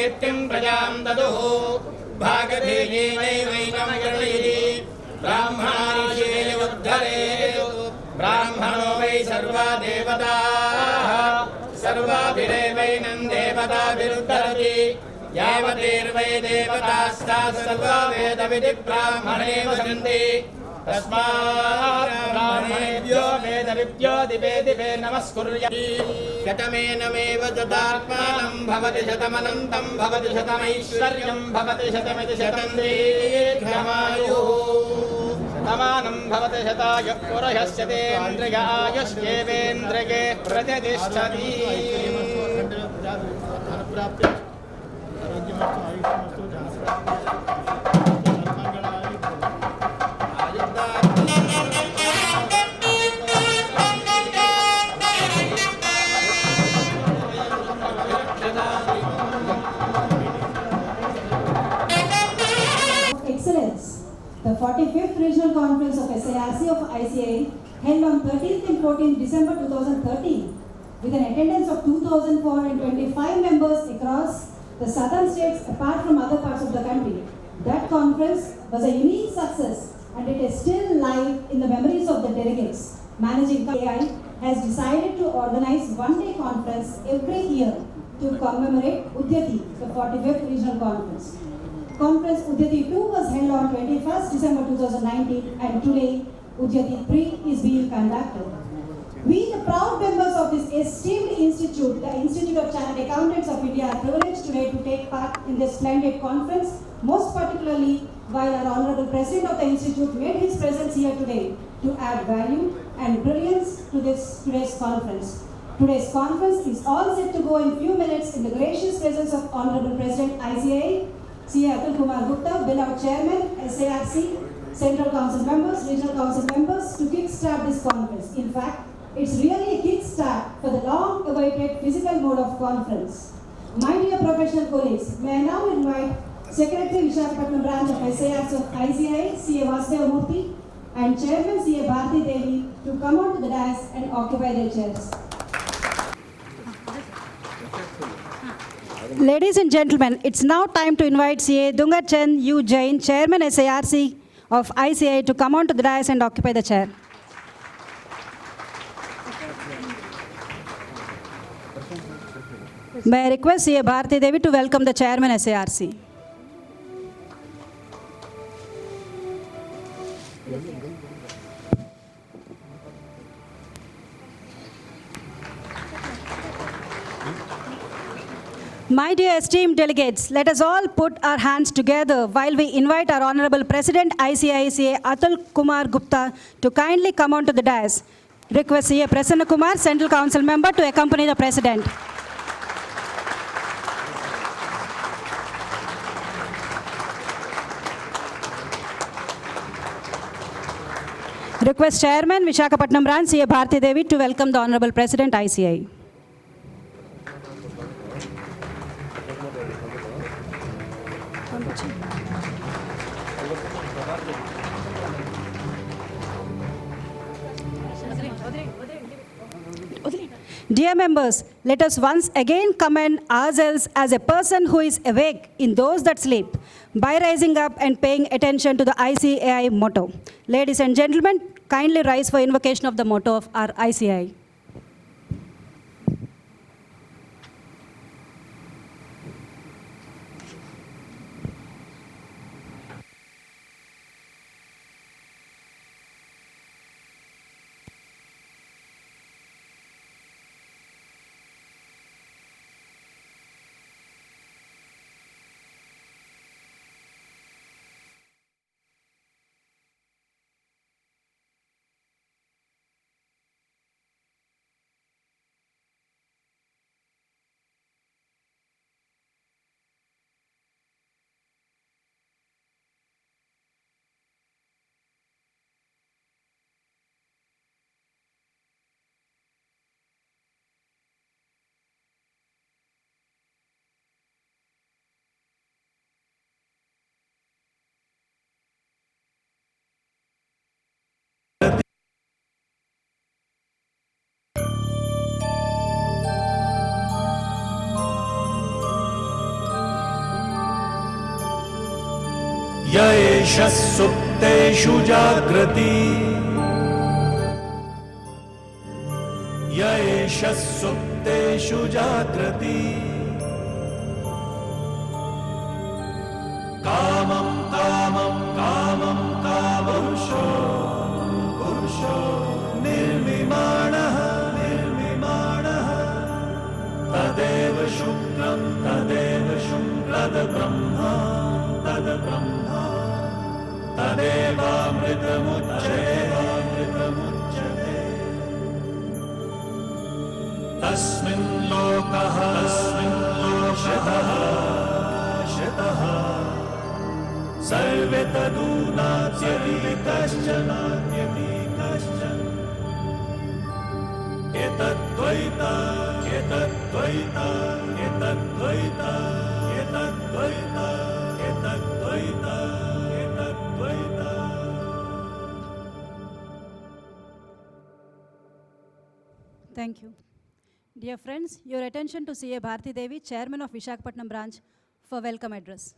कीर्तिं प्रजां ददुः भागधेयेनैवैनं गणयति ब्राह्मणार्षेय उद्धरेत् ब्राह्मणो वै सर्वा देवताः सर्वाभिरेवैनं देवताभिरुद्धरति यावतीर्वै देवतास्ताः सर्वा वेदविधि ब्राह्मणे वसन्ति तस्मात् ब्राह्मणेभ्यो वेदविभ्यो दिवे दिवे नमस्कुर्यात् शतमेनमेव तदात्मानं भवति शतमनन्तं भवति शतमैश्वर्यं भवति शतमिति शतं दीर्घमायुः शतमानं भवति शतायुः पुरुषस्यतेन्द्रिय आयुष्येवेन्द्रिये प्रतिष्ठति Excellence. The 45th Regional Conference of SARC of ICI held on 13th and 14th December 2013 with an attendance of 2,425 members across the southern states apart from other parts of the country. That conference was a unique success and it is still live in the memories of the delegates. Managing AI has decided to organize one-day conference every year to commemorate Udyati, the 45th Regional Conference. Conference Udyati 2 was held on 21st December 2019 and today Udyati 3 is being conducted. We, the proud members of this esteemed institute, the Institute of Chartered Accountants of India, are privileged today to take part in this splendid conference, most particularly while our Honorable President of the Institute made his presence here today to add value and brilliance to today's conference. Today's conference is all set to go in few minutes in the gracious presence of Honorable President ICI, C.A. Atul Kumar Gupta, beloved Chairman, SARC, Central Council members, Regional Council members to kickstart this conference. In fact, it's really a kickstart for the long-awaited physical mode of conference. My dear professional colleagues, may I now invite Secretary Visakhapatnam branch of SARC of ICI, C.A. Vasudeva Murthy, and Chairman C.A. Bharti Devi to come onto the dais and occupy their chairs. Ladies and gentlemen, it's now time to invite C.A. Dungarchand U. Jain, Chairman SARC of ICI, to come onto the dais and occupy the chair. May I request C.A. Bharti Devi to welcome the Chairman SARC. My dear esteemed delegates, let us all put our hands together while we invite our Honorable President ICICA Atul Kumar Gupta to kindly come onto the dais. Request C.A. Prasanna Kumar, Central Council member, to accompany the President. Request Chairman Visakhapatnam branch C.A. Bharti Devi to welcome the Honorable President ICI. Dear members, let us once again commend ourselves as a person who is awake in those that sleep by rising up and paying attention to the ICAI motto. Ladies and gentlemen, kindly rise for invocation of the motto of our ICAI. य एष सुप्तेषु जाग्रति य एष सुप्तेषु जाग्रति कामं कामं कामं कामपुरुषो पुरुषो निर्मिमाणः निर्मिमाणः तदेव शुक्लं तद्ब्रह्मा तद्ब्रह्मा तदेवामृतमुच्यते तस्मिन् लोकः शितः सर्वे तदूनात्यपि कश्चन एतद्द्वैता एतद्द्वैता एतद्द्वैता एतद्द्वैता एतद्द्वैता एतद्द्वैता. Thank you. Dear friends, your attention to C.A. Bharati Devi, Chairman of Visakhapatnam branch, for welcome address.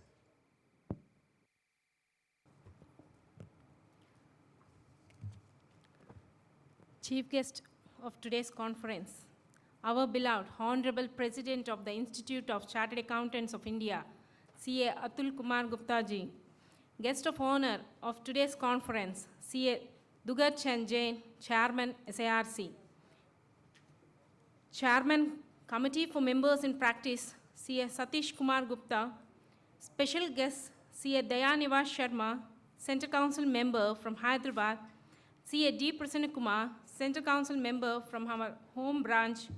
Chief guest of today's conference, our beloved Honorable President of the Institute of Chartered Accountants of India, C.A. Atul Kumar Gupta ji. Guest of honor of today's conference, C.A. Dugar Chand Jain, Chairman, SARC. Chairman, Committee for Members in Practice, C.A. Satish Kumar Gupta. Special guest, C.A. Dayanivas Sharma, Central Council Member from Hyderabad. C.A. D. Prasanna Kumar, Central Council Member from our home branch.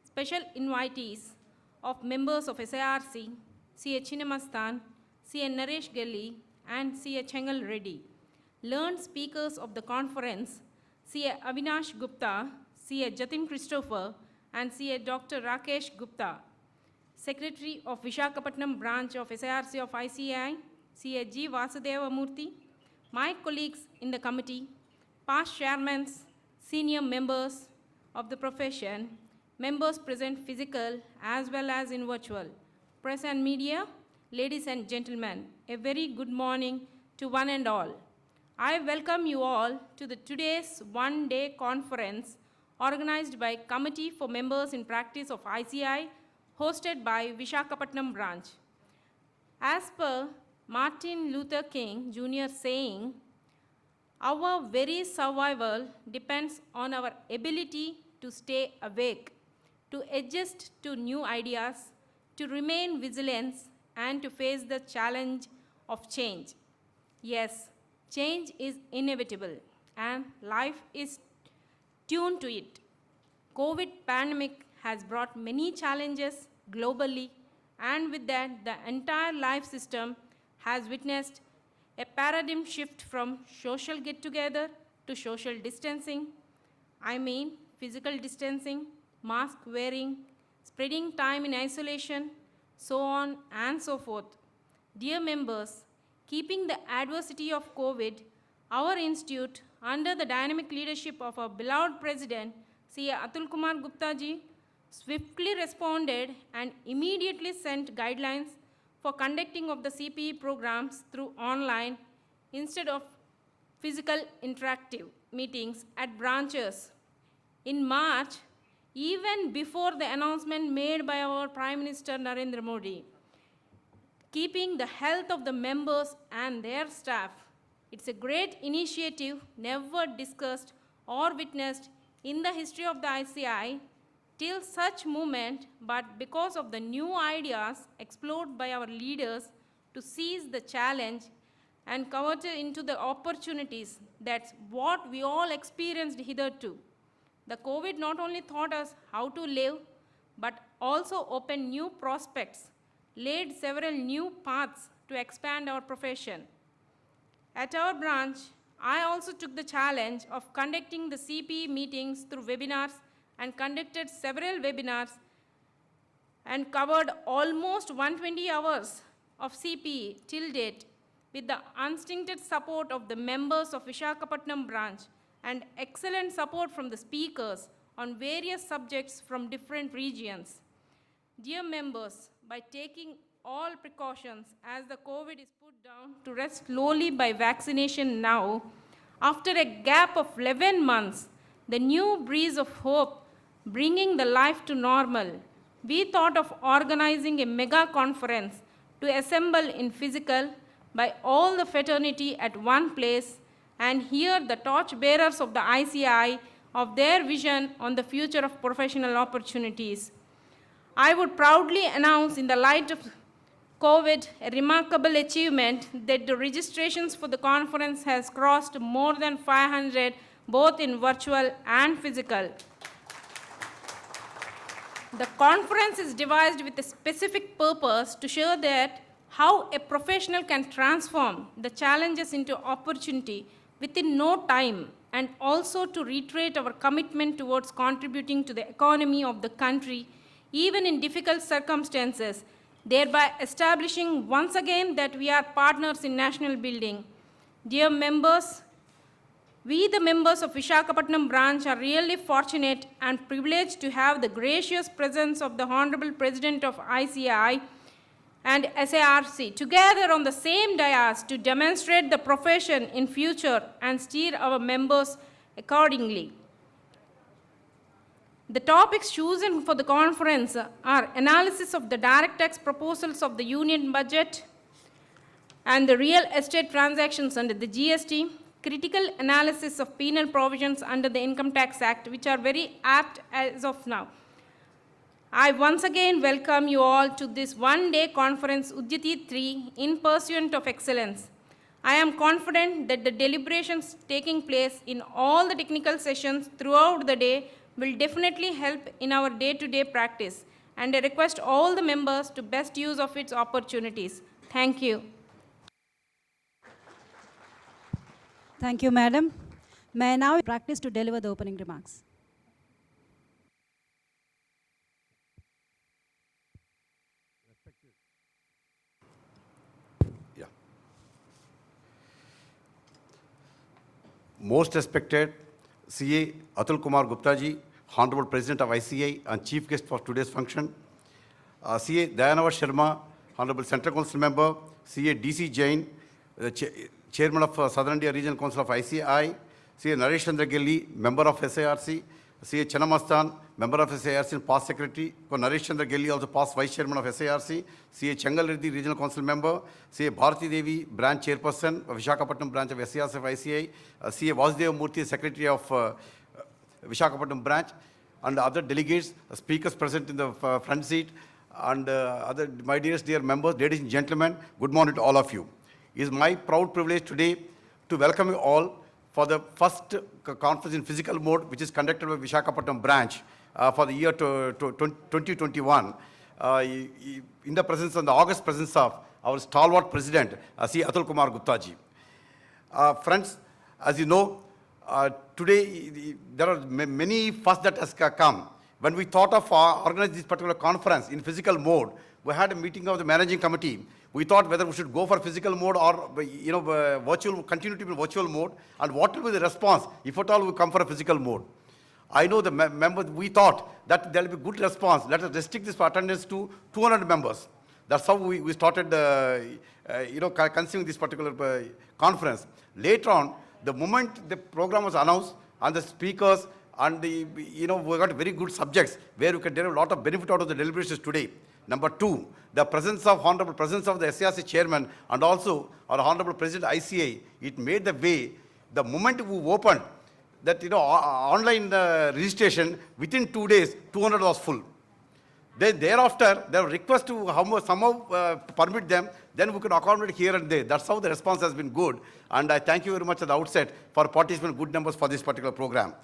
Special invitees of members of SARC, C.A. Chinnamastan, C.A. Naresh Gelli, and C.A. Chengal Reddy. Learned speakers of the conference, C.A. Avinash Gupta, C.A. Jatin Christopher, and C.A. Dr. Rakesh Gupta. Secretary of Visakhapatnam branch of SARC of ICAI, C.A. G. Vasudeva Murthy. My colleagues in the committee, past chairmen, senior members of the profession, members present physical as well as in virtual, press and media, ladies and gentlemen, a very good morning to one and all. I welcome you all to today's one-day conference organized by Committee for Members in Practice of ICI, hosted by Visakhapatnam branch. As per Martin Luther King Jr. saying, our very survival depends on our ability to stay awake, to adjust to new ideas, to remain vigilant, and to face the challenge of change. Yes, change is inevitable, and life is tuned to it. COVID pandemic has brought many challenges globally, and with that, the entire life system has witnessed a paradigm shift from social get-together to social distancing. I mean, physical distancing, mask wearing, spreading time in isolation, so on and so forth. Dear members, keeping the adversity of COVID, our institute, under the dynamic leadership of our beloved president, C.A. Atul Kumar Gupta ji, swiftly responded and immediately sent guidelines for conducting of the CPE programs through online instead of physical interactive meetings at branches. In March, even before the announcement made by our Prime Minister Narendra Modi, keeping the health of the members and their staff, it's a great initiative never discussed or witnessed in the history of the ICI till such moment, but because of the new ideas explored by our leaders to seize the challenge and convert it into the opportunities, that's what we all experienced hitherto. The COVID not only taught us how to live, but also opened new prospects, laid several new paths to expand our profession. At our branch, I also took the challenge of conducting the CPE meetings through webinars and conducted several webinars and covered almost 120 hours of CPE till date with the unstinted support of the members of Visakhapatnam branch and excellent support from the speakers on various subjects from different regions. Dear members, by taking all precautions as the COVID is put down to rest slowly by vaccination now, after a gap of 11 months, the new breeze of hope bringing the life to normal, we thought of organizing a mega conference to assemble in physical by all the fraternity at one place and hear the torchbearers of the ICI of their vision on the future of professional opportunities. I would proudly announce in the light of COVID a remarkable achievement that the registrations for the conference has crossed more than 500 both in virtual and physical. The conference is devised with a specific purpose to show that how a professional can transform the challenges into opportunity within no time, and also to reiterate our commitment towards contributing to the economy of the country even in difficult circumstances, thereby establishing once again that we are partners in national building. Dear members, we, the members of Visakhapatnam branch, are really fortunate and privileged to have the gracious presence of the Honorable President of ICI and SARC together on the same dais to demonstrate the profession in future and steer our members accordingly. The topics chosen for the conference are analysis of the direct tax proposals of the union budget and the real estate transactions under the GST, critical analysis of penal provisions under the Income Tax Act, which are very apt as of now. I once again welcome you all to this one-day conference, Udyati 3, in pursuit of excellence. I am confident that the deliberations taking place in all the technical sessions throughout the day will definitely help in our day-to-day practice, and I request all the members to best use of its opportunities. Thank you. Thank you, Madam. May I now practice to deliver the opening remarks. Yeah. Most respected CA Atul Kumar Gupta ji, Honorable President of ICI and Chief Guest for today's function, CA Dayanava Sharma, Honorable Central Council Member, CA DC Jain, Chairman of Southern India Regional Council of ICI, CA Naresh Chandra Gilli, Member of SARC, CA Channamastan, Member of SARC and past Secretary, Naresh Chandra Gilli, also past Vice Chairman of SARC, CA Changal Reddy, Regional Council Member, CA Bharati Devi, Branch Chairperson of Visakhapatnam Branch of SARC of ICI, CA Vasudeva Murthy, Secretary of Visakhapatnam Branch, and other delegates, speakers present in the front seat, and other my dearest dear members, ladies and gentlemen, good morning to all of you. It is my proud privilege today to welcome you all for the first conference in physical mode, which is conducted by Visakhapatnam branch for the year 2021, in the presence and the august presence of our stalwart president, C. Atul Kumar Gupta ji. Friends, as you know, today there are many firsts that has come. When we thought of organizing this particular conference in physical mode, we had a meeting of the managing committee. We thought whether we should go for physical mode or, virtual, continue to be in virtual mode, and what will be the response if at all we come for a physical mode. I know the members, we thought that there will be good response. Let us restrict this attendance to 200 members. That's how we started, conceiving this particular conference. Later on, the moment the program was announced and the speakers and we got very good subjects where we can derive a lot of benefit out of the deliberations today. Number two, the honorable presence of the SARC chairman and also our honorable president ICA, it made the way, the moment we opened that, online registration, within 2 days, 200 was full. Thereafter, there were requests to somehow permit them, then we could accommodate here and there. That's how the response has been good. And I thank you very much at the outset for participating good numbers for this particular program.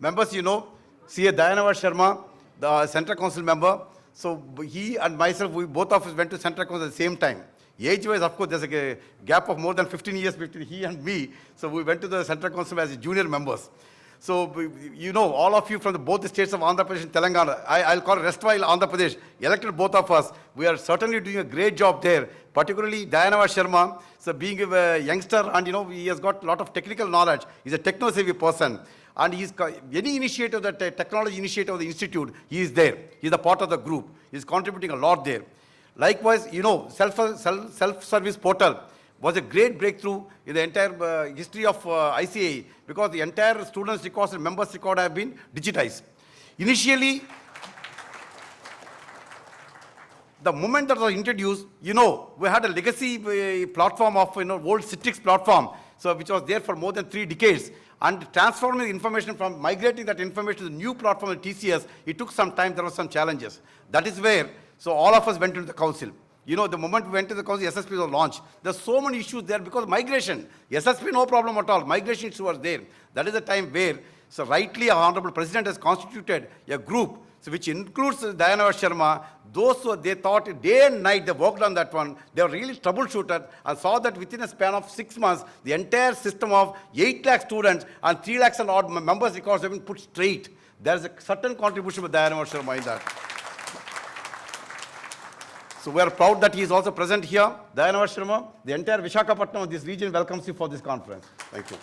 Members, CA Dayanava Sharma, the Central Council member, so he and myself, we both of us went to Central Council at the same time. Age-wise, of course, there's a gap of more than 15 years between he and me. So we went to the Central Council as junior members. So, all of you from both the states of Andhra Pradesh and Telangana, I'll call restwhile Andhra Pradesh, elected both of us. We are certainly doing a great job there, particularly Dayanava Sharma. So being a youngster and, he has got a lot of technical knowledge. He's a techno-savvy person. And any initiative, that technology initiative of the institute, he is there. He is a part of the group. He is contributing a lot there. Likewise, self-service portal was a great breakthrough in the entire history of ICAI, because the entire students' records and members' record have been digitized. Initially, the moment that was introduced, we had a legacy platform of, old Citrix platform, so which was there for more than 3 decades. And transforming information from migrating that information to the new platform of TCS, it took some time, there were some challenges. That is where, so all of us went into the council. The moment we went to the council, SSP was launched. There's so many issues there because migration. SSP, no problem at all. Migration issues were there. That is the time where, so rightly, our Honorable President has constituted a group, so which includes Dayana Sharma. Those who they thought day and night, they worked on that one. They were really troubleshooter and saw that within a span of 6 months, the entire system of 8 lakh students and 3 lakhs and odd members' records have been put straight. There is a certain contribution by Dayana Sharma in that. So we are proud that he is also present here. Dayana Sharma, the entire Visakhapatnam of this region welcomes you for this conference. Thank you.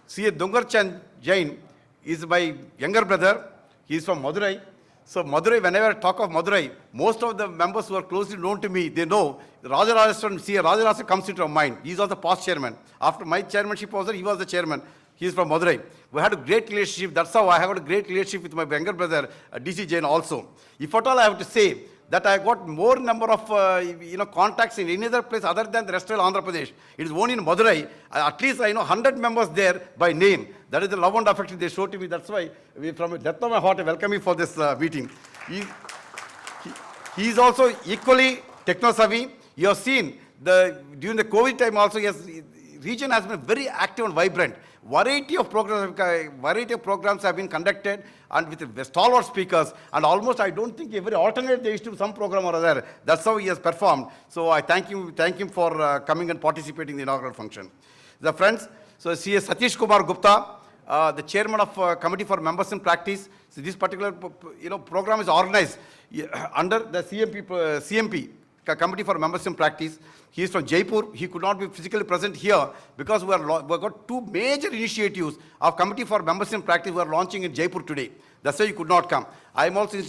C.A. Dungarchand Jain is my younger brother. He is from Madurai. So Madurai, whenever I talk of Madurai, most of the members who are closely known to me, they know Rajarajaswaran, C.A. Rajarajaswaran comes into my mind. He is also past chairman. After my chairmanship was there, he was the chairman. He is from Madurai. We had a great relationship. That's how I have a great relationship with my younger brother, DC Jain also. If at all I have to say that I got more number of contacts in any other place other than the rest of Andhra Pradesh. It is only in Madurai. At least I know 100 members there by name. That is the love and affection they show to me. That's why, from the depth of my heart, I welcome you for this meeting. He is also equally techno-savvy. You have seen, during the COVID time also, region has been very active and vibrant. Variety of programs have been conducted, and with stalwart speakers, and almost I don't think every alternate there is to some program or other. That's how he has performed. So I thank him for coming and participating in the inaugural function. The friends, so C.A. Satish Kumar Gupta, the chairman of Committee for Members in Practice. So this particular program is organized under the CMP, Committee for Members in Practice. He is from Jaipur. He could not be physically present here because we've got 2 major initiatives of Committee for Members in Practice we are launching in Jaipur today. That's why he could not come. I am also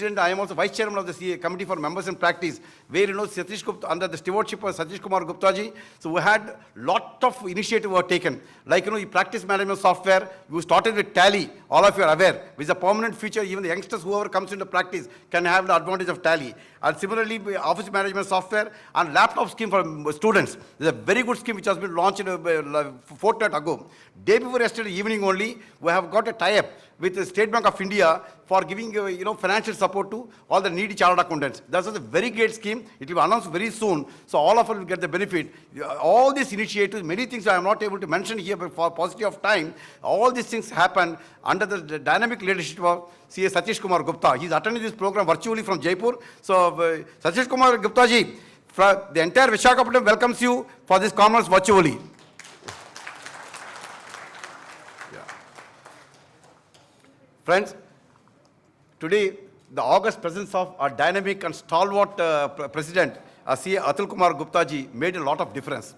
vice chairman of the Committee for Members in Practice, where Satish Gupta, under the stewardship of Satish Kumar Gupta ji. So we had lot of initiatives were taken. Like practice management software. We started with Tally. All of you are aware. Which is a permanent feature. Even the youngsters, whoever comes into practice, can have the advantage of Tally. And similarly, office management software and laptop scheme for students. There's a very good scheme which has been launched a fortnight ago. Day before yesterday evening only, we have got a tie-up with the State Bank of India for giving financial support to all the needy chartered accountants. That's a very great scheme. It will be announced very soon, so all of us will get the benefit. All these initiatives, many things I am not able to mention here, but for paucity of time, all these things happen under the dynamic leadership of C.A. Satish Kumar Gupta. He is attending this program virtually from Jaipur. So Satish Kumar Gupta ji, the entire Visakhapatnam welcomes you for this conference virtually. Friends, today, the august presence of our dynamic and stalwart president, C.A. Atul Kumar Gupta ji, made a lot of difference.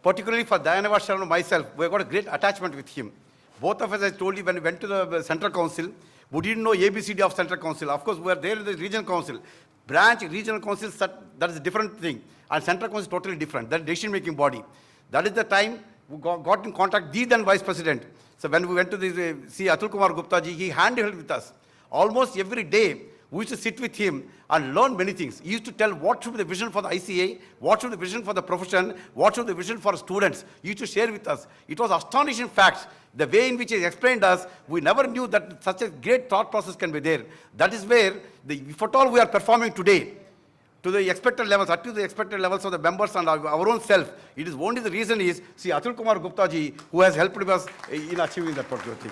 Particularly for Dayana Sharma and myself, we got a great attachment with him. Both of us, I told you, when we went to the Central Council, we didn't know ABCD of Central Council. Of course, we were there in the Regional Council. Branch, Regional Council, that is a different thing. And Central Council is totally different. That is decision-making body. That is the time we got in contact, the then Vice President. So when we went to the C. Atul Kumar Gupta ji, he handheld with us. Almost every day, we used to sit with him and learn many things. He used to tell what should be the vision for the ICA, what should be the vision for the profession, what should be the vision for students. He used to share with us. It was astonishing facts. The way in which he explained us, we never knew that such a great thought process can be there. That is where, if at all we are performing today, to the expected levels, up to the expected levels of the members and our own self, it is only the reason is, see, Atul Kumar Gupta ji, who has helped us in achieving that particular thing.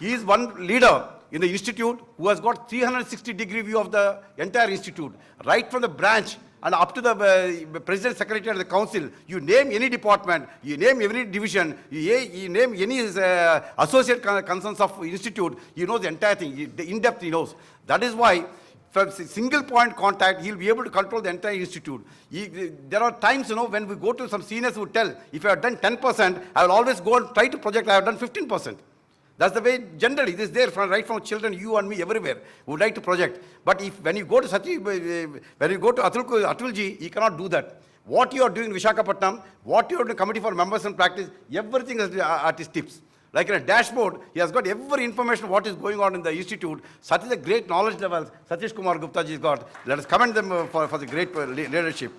He is one leader in the institute who has got 360-degree view of the entire institute, right from the branch and up to the president, secretary of the council. You name any department, you name every division, you name any associate concerns of institute, you know the entire thing, the in-depth he knows. That is why, from single point contact, he'll be able to control the entire institute. There are times, when we go to some seniors who tell, if I have done 10%, I will always go and try to project I have done 15%. That's the way generally it is there right from children, you and me, everywhere. We would like to project. But when you go to Atulji, he cannot do that. What you are doing in Visakhapatnam, what you are doing in Committee for Members and Practice, everything is at his tips. Like in a dashboard, he has got every information what is going on in the institute. Such is a great knowledge level Satish Kumar Gupta ji has got. Let us commend them for the great leadership.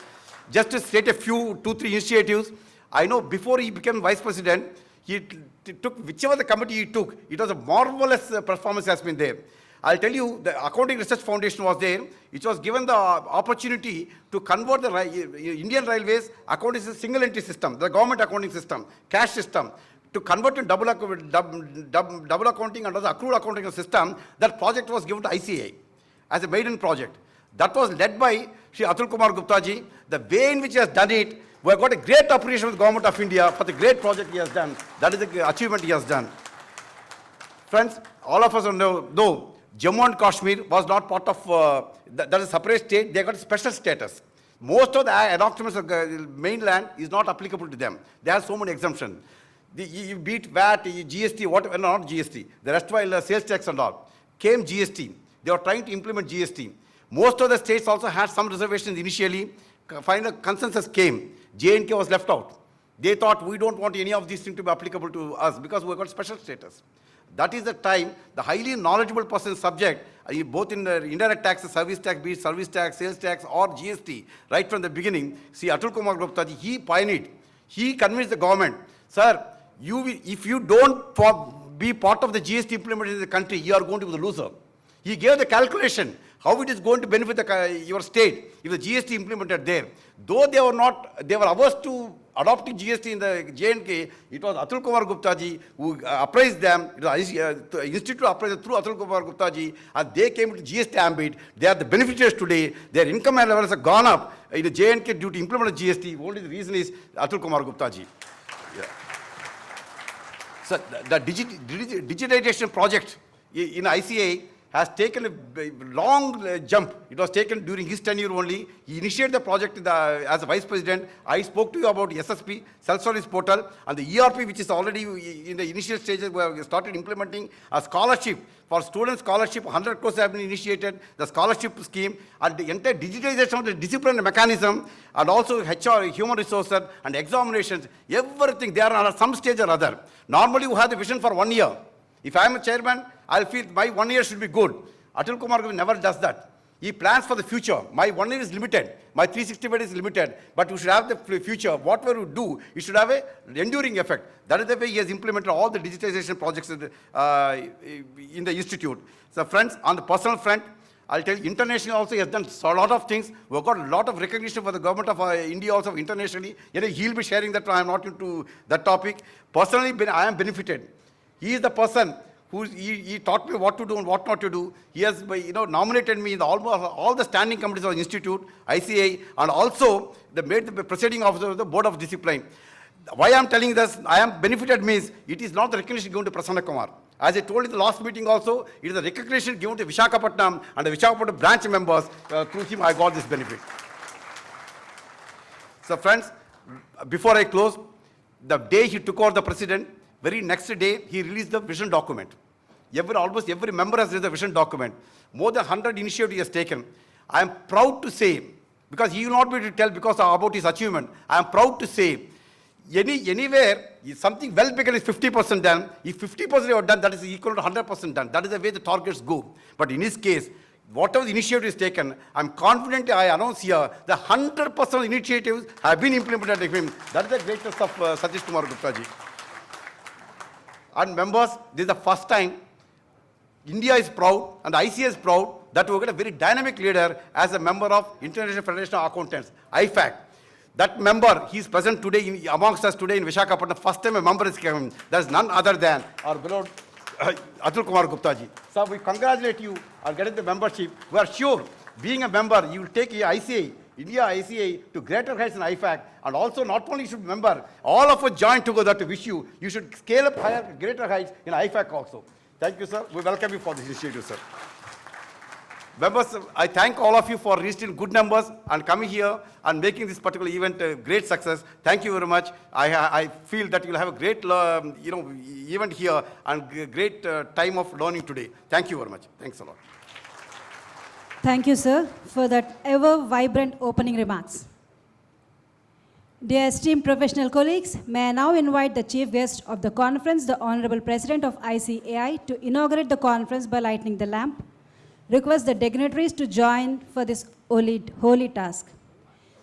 Just to state a few, 2-3 initiatives. I know before he became Vice President, he took whichever the committee he took, it was a marvelous performance has been there. I'll tell you, the Accounting Research Foundation was there. It was given the opportunity to convert the Indian Railways accounting system, single entry system, the government accounting system, cash system, to convert to double accounting and the accrual accounting system. That project was given to ICA as a maiden project. That was led by Shri Atul Kumar Gupta ji. The way in which he has done it, we have got a great appreciation of the Government of India for the great project he has done. That is the achievement he has done. Friends, all of us know, though Jammu and Kashmir was not part of, that is a separate state, they got a special status. Most of the adoptions of the mainland is not applicable to them. They have so many exemptions. You beat VAT, GST, whatever, not GST. The rest while sales tax and all. Came GST. They were trying to implement GST. Most of the states also had some reservations initially. Final consensus came. J&K was left out. They thought we don't want any of these things to be applicable to us because we got special status. That is the time the highly knowledgeable person subject, both in the indirect taxes, service tax, be it service tax, sales tax or GST, right from the beginning, see Atul Kumar Gupta ji, he pioneered. He convinced the government, sir, if you don't be part of the GST implemented in the country, you are going to be the loser. He gave the calculation, how it is going to benefit your state if the GST implemented there. Though they were averse to adopting GST in the J&K, it was Atul Kumar Gupta ji who appraised them. It was the institute appraised through Atul Kumar Gupta ji, and they came to GST ambit. They are the beneficiaries today. Their income levels have gone up in the J&K due to implement GST. Only the reason is Atul Kumar Gupta ji. Yeah. So the digitization project in ICA has taken a long jump. It was taken during his tenure only. He initiated the project as a vice president. I spoke to you about SSP, self-service portal, and the ERP, which is already in the initial stages. We have started implementing a scholarship for student scholarship. 100 crores have been initiated, the scholarship scheme, and the entire digitization of the discipline mechanism, and also HR, human resources, and examinations, everything. They are at some stage or other. Normally, we have the vision for 1 year. If I am a chairman, I'll feel my 1 year should be good. Atul Kumar never does that. He plans for the future. My 1 year is limited. My 365 is limited. But we should have the future. Whatever we do, it should have an enduring effect. That is the way he has implemented all the digitization projects in the institute. So friends, on the personal front, I'll tell you, internationally also he has done a lot of things. We've got a lot of recognition for the government of India also internationally. You know, he'll be sharing that. I am not into that topic. Personally, I am benefited. He is the person who he taught me what to do and what not to do. He has nominated me in almost all the standing committees of the institute, ICA, and also made the presiding officer of the Board of Discipline. Why I am telling this, I am benefited means it is not the recognition given to Prasanna Kumar. As I told in the last meeting also, it is the recognition given to Visakhapatnam and the Visakhapatnam branch members. Through him I got this benefit. So friends, before I close, the day he took over the president, very next day, he released the vision document. Almost every member has released the vision document. More than 100 initiatives he has taken. I am proud to say, because he will not be able to tell because about his achievement, I am proud to say, anywhere, something well begun is 50% done. If 50% you have done, that is equal to 100% done. That is the way the targets go. But in his case, whatever the initiative is taken, I am confident I announce here, the 100% initiatives have been implemented by him. That is the greatness of Satish Kumar Gupta ji. And members, this is the first time India is proud and ICA is proud that we got a very dynamic leader as a member of International Federation of Accountants, IFAC. That member, he is present today amongst us today in Visakhapatnam. First time a member is coming. There is none other than our beloved Atul Kumar Gupta ji. So we congratulate you on getting the membership. We are sure, being a member, you will take ICA, India ICA to greater heights in IFAC, and also not only should member, all of us join together to wish you should scale up higher, greater heights in IFAC also. Thank you, sir. We welcome you for this initiative, sir. Members, I thank all of you for registering good numbers and coming here and making this particular event a great success. Thank you very much. I feel that you'll have a great event here and great time of learning today. Thank you very much. Thanks a lot. Thank you, sir, for that ever vibrant opening remarks. Dear esteemed professional colleagues, may I now invite the chief guest of the conference, the Honorable President of ICAI, to inaugurate the conference by lighting the lamp. Request the dignitaries to join for this holy task.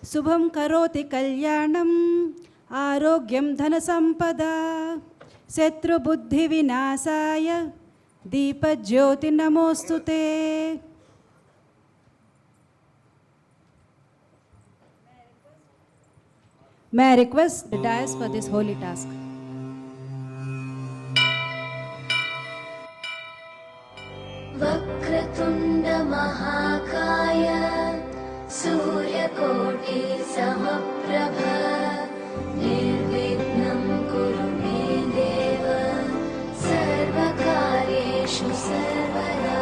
Subham karoti kalyanam, arogyam dhana sampada, setru buddhi vinasaya, deepa jyoti namostute. May I request the dais for this holy task. वक्रतुण्ड महाकाय सूर्यकोटि समप्रभ निर्विघ्नं कुरु मे देव सर्वकार्येषु सर्वदा.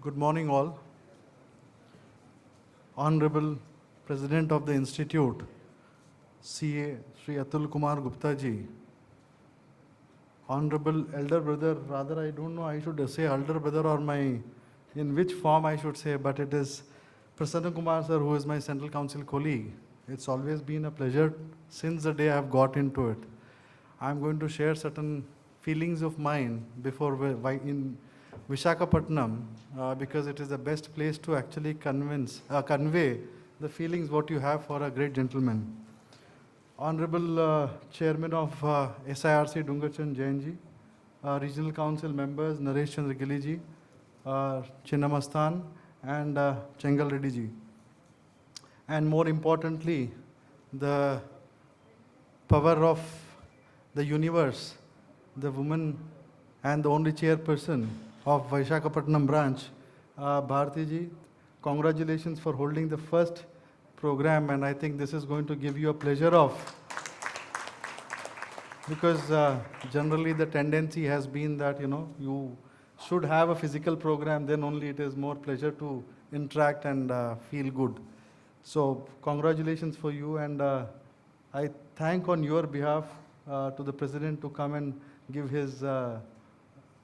Good morning all. Honorable President of the Institute, CA Sri Atul Kumar Gupta ji, Honorable Elder Brother, rather I don't know I should say Elder Brother or in which form I should say, but it is Prasanna Kumar sir who is my Central Council colleague. It's always been a pleasure since the day I have got into it. I'm going to share certain feelings of mine in Visakhapatnam because it is the best place to actually convey the feelings what you have for a great gentleman. Honorable Chairman of SIRC Dungarchand Jain ji, Regional Council members Naresh Chandra Gilli ji, Chinnamastan and Chengal Reddy ji. And more importantly, the power of the universe, the woman and the only chairperson of Visakhapatnam branch, Bharati ji, congratulations for holding the first program, and I think this is going to give you a pleasure of, because generally the tendency has been that you should have a physical program, then only it is more pleasure to interact and feel good. So congratulations for you, and I thank on your behalf to the President to come and give his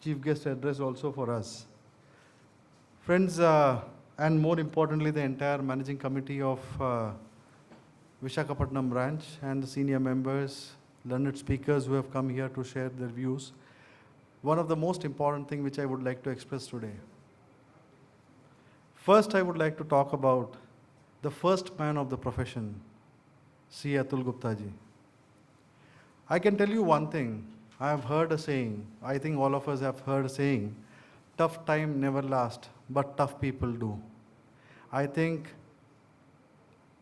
chief guest address also for us. Friends, and more importantly, the entire managing committee of Visakhapatnam branch and the senior members, learned speakers who have come here to share their views. One of the most important things which I would like to express today. First, I would like to talk about the first man of the profession, C. Atul Gupta ji. I can tell you one thing. I have heard a saying, I think all of us have heard a saying, tough time never lasts, but tough people do. I think,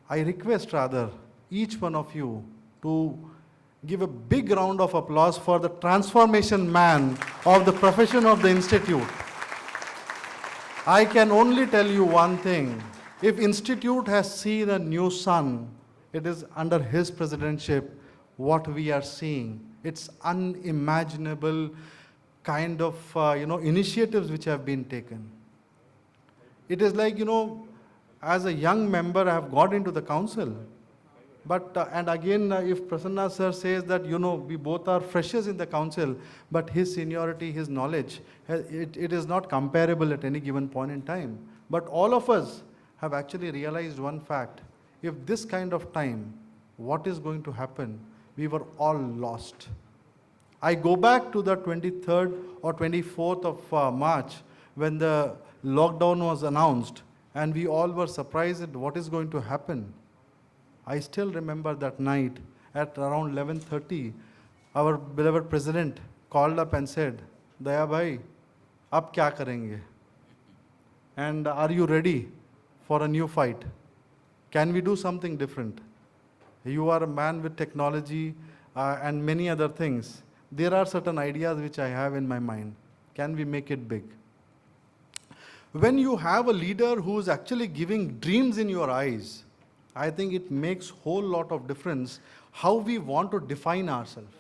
I request rather each one of you to give a big round of applause for the transformation man of the profession of the Institute. I can only tell you one thing. If Institute has seen a new sun, it is under his presidency what we are seeing. It's unimaginable kind of initiatives which have been taken. It is like, as a young member, I have got into the council. But, and again, if Prasanna sir says that, we both are freshers in the council, but his seniority, his knowledge, it is not comparable at any given point in time. But all of us have actually realized one fact. If this kind of time, what is going to happen? We were all lost. I go back to the 23rd or 24th of March when the lockdown was announced and we all were surprised at what is going to happen. I still remember that night at around 11:30, our beloved president called up and said, Daya bhai, ab kya karenge? And are you ready for a new fight? Can we do something different? You are a man with technology and many other things. There are certain ideas which I have in my mind. Can we make it big? When you have a leader who is actually giving dreams in your eyes, I think it makes whole lot of difference how we want to define ourselves.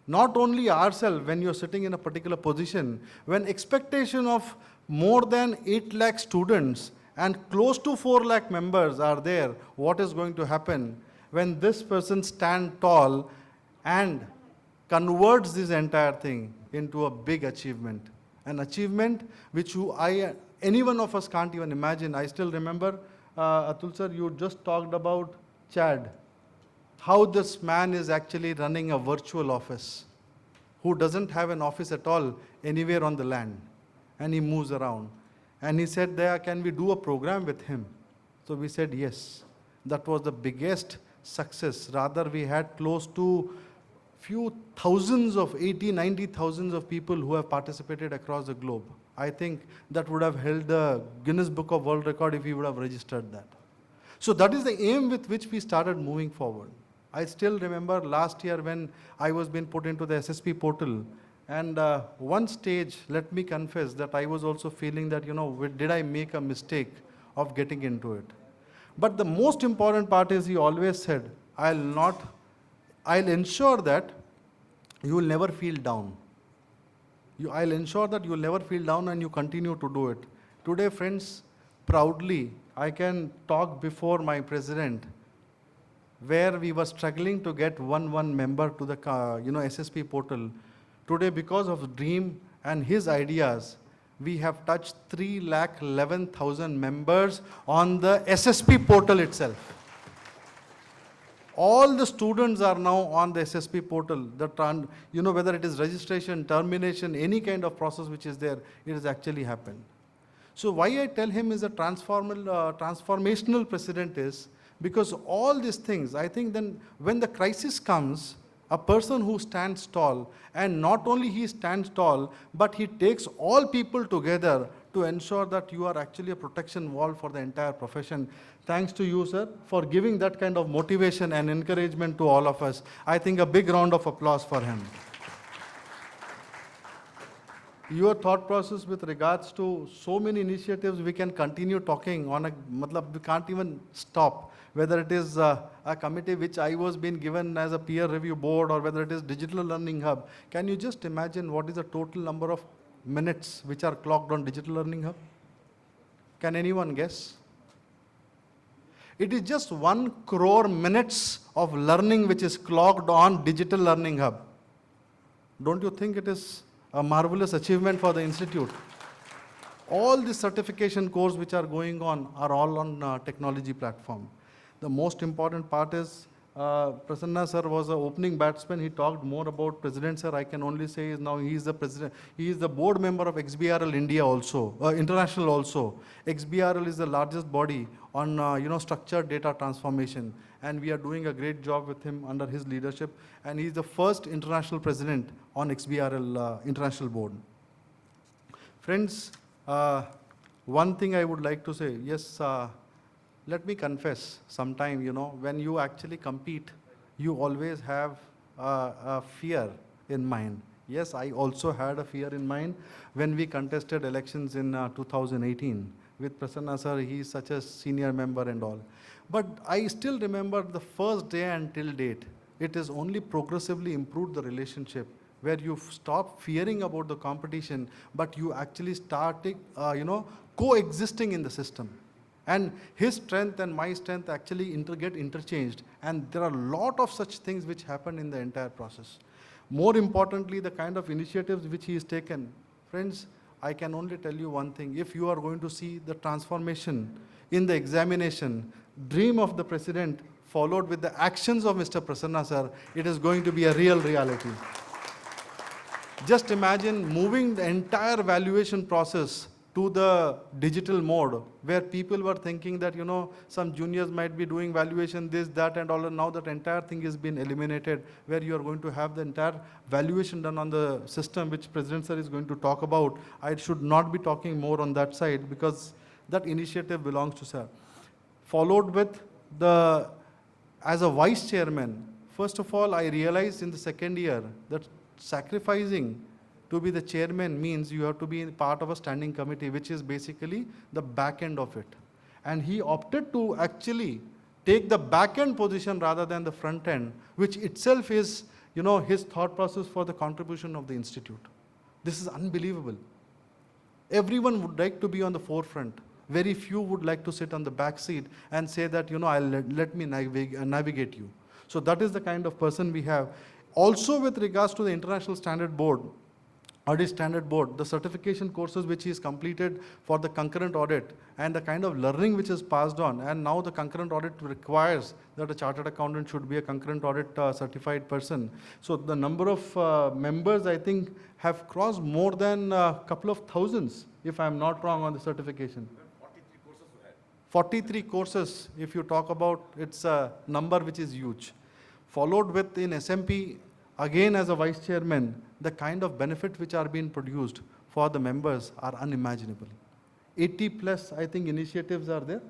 Not only ourselves when you're sitting in a particular position, when expectation of more than 8 lakh students and close to 4 lakh members are there, what is going to happen when this person stands tall and converts this entire thing into a big achievement. An achievement which any one of us can't even imagine. I still remember, Atul sir, you just talked about Chad. How this man is actually running a virtual office, who doesn't have an office at all anywhere on the land. And he moves around. And he said, can we do a program with him? So we said yes. That was the biggest success. Rather, we had close to few thousands of 90 thousands of people who have participated across the globe. I think that would have held the Guinness Book of World Record if we would have registered that. So that is the aim with which we started moving forward. I still remember last year when I was being put into the SSP portal, and one stage, let me confess that I was also feeling that, did I make a mistake of getting into it? But the most important part is he always said, I'll ensure that you will never feel down. I'll ensure that you will never feel down and you continue to do it. Today, friends, proudly, I can talk before my president, where we were struggling to get one member to the SSP portal. Today, because of Dream and his ideas, we have touched 3,11,000 members on the SSP portal itself. All the students are now on the SSP portal. Whether it is registration, termination, any kind of process which is there, it has actually happened. So why I tell him is a transformational president is because all these things, I think then when the crisis comes, a person who stands tall, and not only he stands tall, but he takes all people together to ensure that you are actually a protection wall for the entire profession. Thanks to you, sir, for giving that kind of motivation and encouragement to all of us. I think a big round of applause for him. Your thought process with regards to so many initiatives, we can continue talking on we can't even stop. Whether it is a committee which I was being given as a peer review board, or whether it is Digital Learning Hub. Can you just imagine what is the total number of minutes which are clocked on Digital Learning Hub? Can anyone guess? It is just 1 crore minutes of learning which is clocked on Digital Learning Hub. Don't you think it is a marvelous achievement for the institute? All the certification courses which are going on are all on technology platform. The most important part is Prasanna sir was an opening batsman. He talked more about President sir. I can only say is now he is the president. He is the board member of XBRL India also, international also. XBRL is the largest body on structured data transformation. and we are doing a great job with him under his leadership, and he's the first international president on XBRL International Board. Friends, one thing I would like to say, yes, let me confess, sometime, when you actually compete, you always have a fear in mind. Yes, I also had a fear in mind when we contested elections in 2018 with Prasanna sir. He is such a senior member and all. But I still remember the first day until date. It has only progressively improved the relationship, where you stop fearing about the competition, but you actually start, coexisting in the system. And his strength and my strength actually get interchanged. And there are a lot of such things which happen in the entire process. More importantly, the kind of initiatives which he has taken. Friends, I can only tell you one thing. If you are going to see the transformation in the examination, dream of the president followed with the actions of Mr. Prasanna sir, it is going to be a real reality. Just imagine moving the entire valuation process to the digital mode, where people were thinking that, some juniors might be doing valuation, this, that, and all. And now that entire thing has been eliminated, where you are going to have the entire valuation done on the system, which President Sir is going to talk about. I should not be talking more on that side, because that initiative belongs to Sir. Followed with as a vice chairman, first of all, I realized in the second year that sacrificing to be the chairman means you have to be part of a standing committee, which is basically the back end of it. And he opted to actually take the back end position rather than the front end, which itself is, his thought process for the contribution of the institute. This is unbelievable. Everyone would like to be on the forefront. Very few would like to sit on the back seat and say that, let me navigate you. So that is the kind of person we have. Also, with regards to the International Standard Board, Audit Standard Board, the certification courses which he has completed for the concurrent audit, and the kind of learning which is passed on, and now the concurrent audit requires that a chartered accountant should be a concurrent audit certified person. So the number of members, I think, have crossed more than a couple of thousands, if I am not wrong, on the certification. 43 courses, if you talk about, it's a number which is huge. Followed with in SMP, again as a vice chairman, the kind of benefit which are being produced for the members are unimaginable. 80 plus, I think, initiatives are there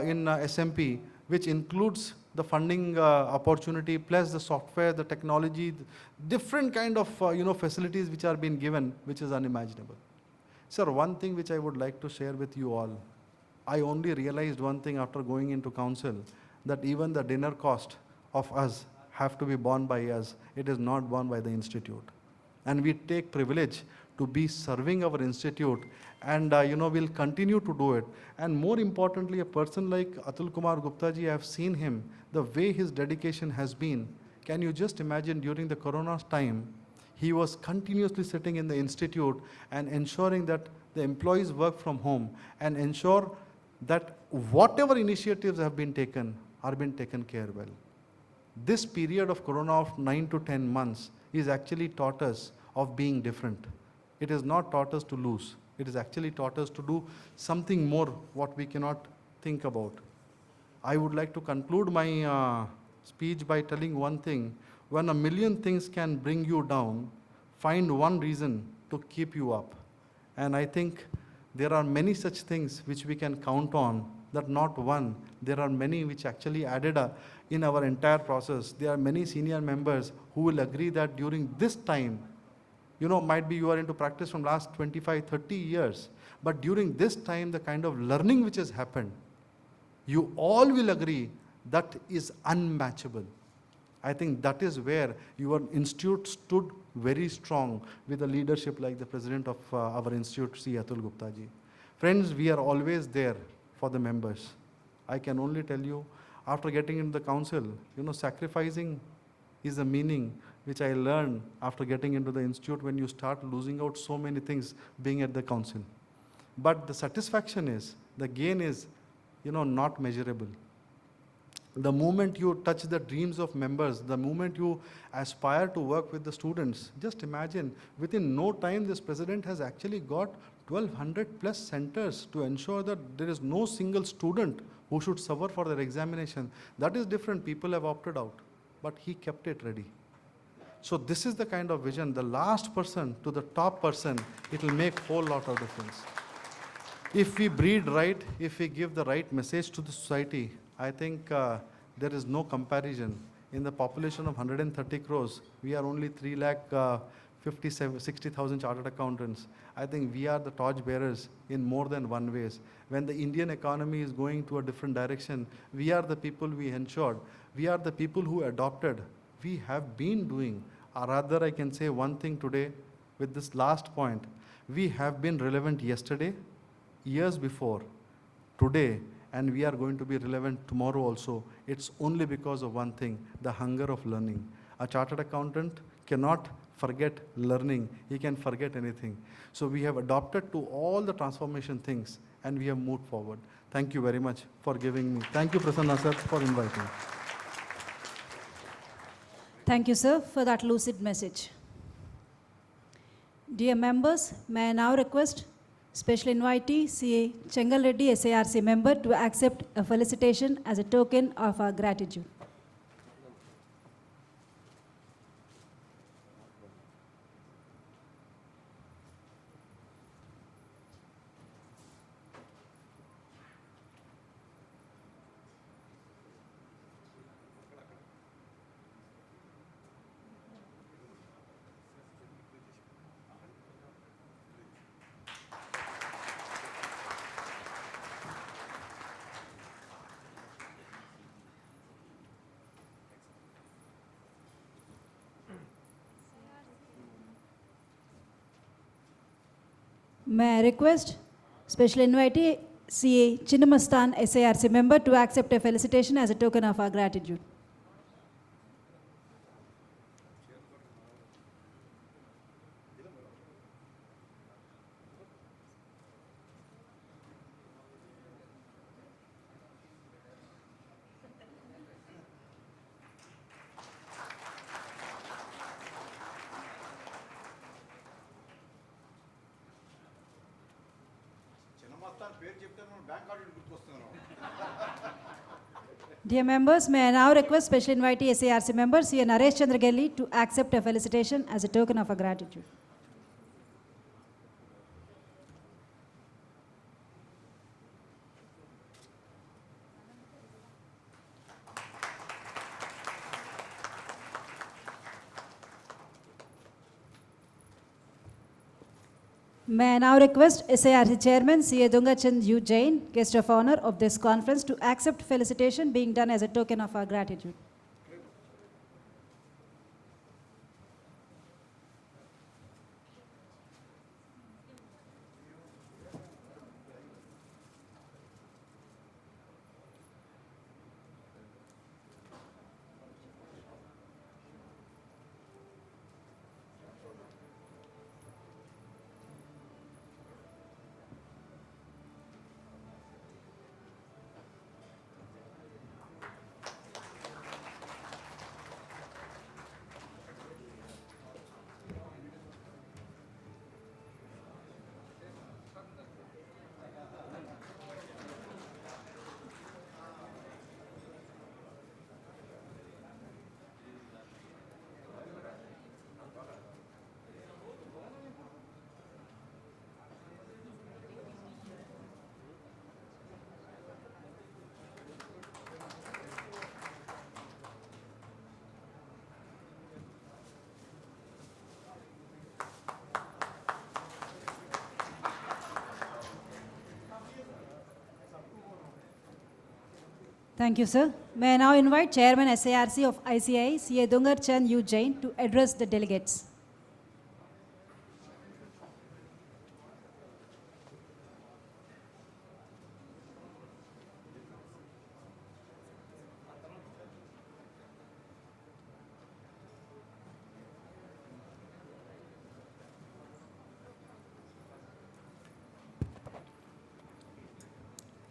in SMP, which includes the funding opportunity, plus the software, the technology, different kind of facilities which are being given, which is unimaginable. Sir, one thing which I would like to share with you all, I only realized one thing after going into council, that even the dinner cost of us have to be borne by us. It is not borne by the institute. And we take privilege to be serving our institute, and we'll continue to do it. And more importantly, a person like Atul Kumar Gupta ji, I have seen him, the way his dedication has been. Can you just imagine, during the corona time, he was continuously sitting in the institute and ensuring that the employees work from home, and ensure that whatever initiatives have been taken are being taken care well. This period of corona of 9 to 10 months is actually taught us of being different. It has not taught us to lose. It has actually taught us to do something more what we cannot think about. I would like to conclude my speech by telling one thing. When a million things can bring you down, find one reason to keep you up. And I think there are many such things which we can count on, that not one, there are many which actually added in our entire process. There are many senior members who will agree that during this time, might be you are into practice from last 25, 30 years, but during this time, the kind of learning which has happened, you all will agree that is unmatchable. I think that is where your institute stood very strong with a leadership like the president of our institute, C. Atul Gupta ji. Friends, we are always there for the members. I can only tell you, after getting into the council, sacrificing is the meaning which I learned after getting into the institute, when you start losing out so many things being at the council. But the satisfaction is, the gain is, not measurable. The moment you touch the dreams of members, the moment you aspire to work with the students, just imagine, within no time, this president has actually got 1200 plus centers to ensure that there is no single student who should suffer for their examination. That is different. People have opted out, but he kept it ready. So this is the kind of vision. The last person to the top person, it will make whole lot of difference. If we breed right, if we give the right message to the society, I think there is no comparison. In the population of 130 crores, we are only 3,60,000 chartered accountants. I think we are the torch bearers in more than one ways. When the Indian economy is going to a different direction, we are the people we ensured. We are the people who adopted. We have been doing, or rather I can say one thing today with this last point. We have been relevant yesterday, years before, today, and we are going to be relevant tomorrow also. It's only because of one thing, the hunger of learning. A chartered accountant cannot forget learning. He can forget anything. So we have adopted to all the transformation things and we have moved forward. Thank you very much for giving me. Thank you, Prasanna sir, for inviting. Thank you, sir, for that lucid message. Dear members, may I now request Special Invitee CA Chengal Reddy SARC member to accept a felicitation as a token of our gratitude. May I request Special Invitee CA Chinnamastan SARC member to accept a felicitation as a token of our gratitude. Dear members, may I now request Special Invitee SARC member C. Naresh Chandragelli to accept a felicitation as a token of our gratitude. May I now request SARC Chairman C.A. Dungachand U. Jain, guest of honor of this conference, to accept felicitation being done as a token of our gratitude. Thank you, sir. May I now invite Chairman SARC of ICAI, C.A. Dungachand U. Jain, to address the delegates.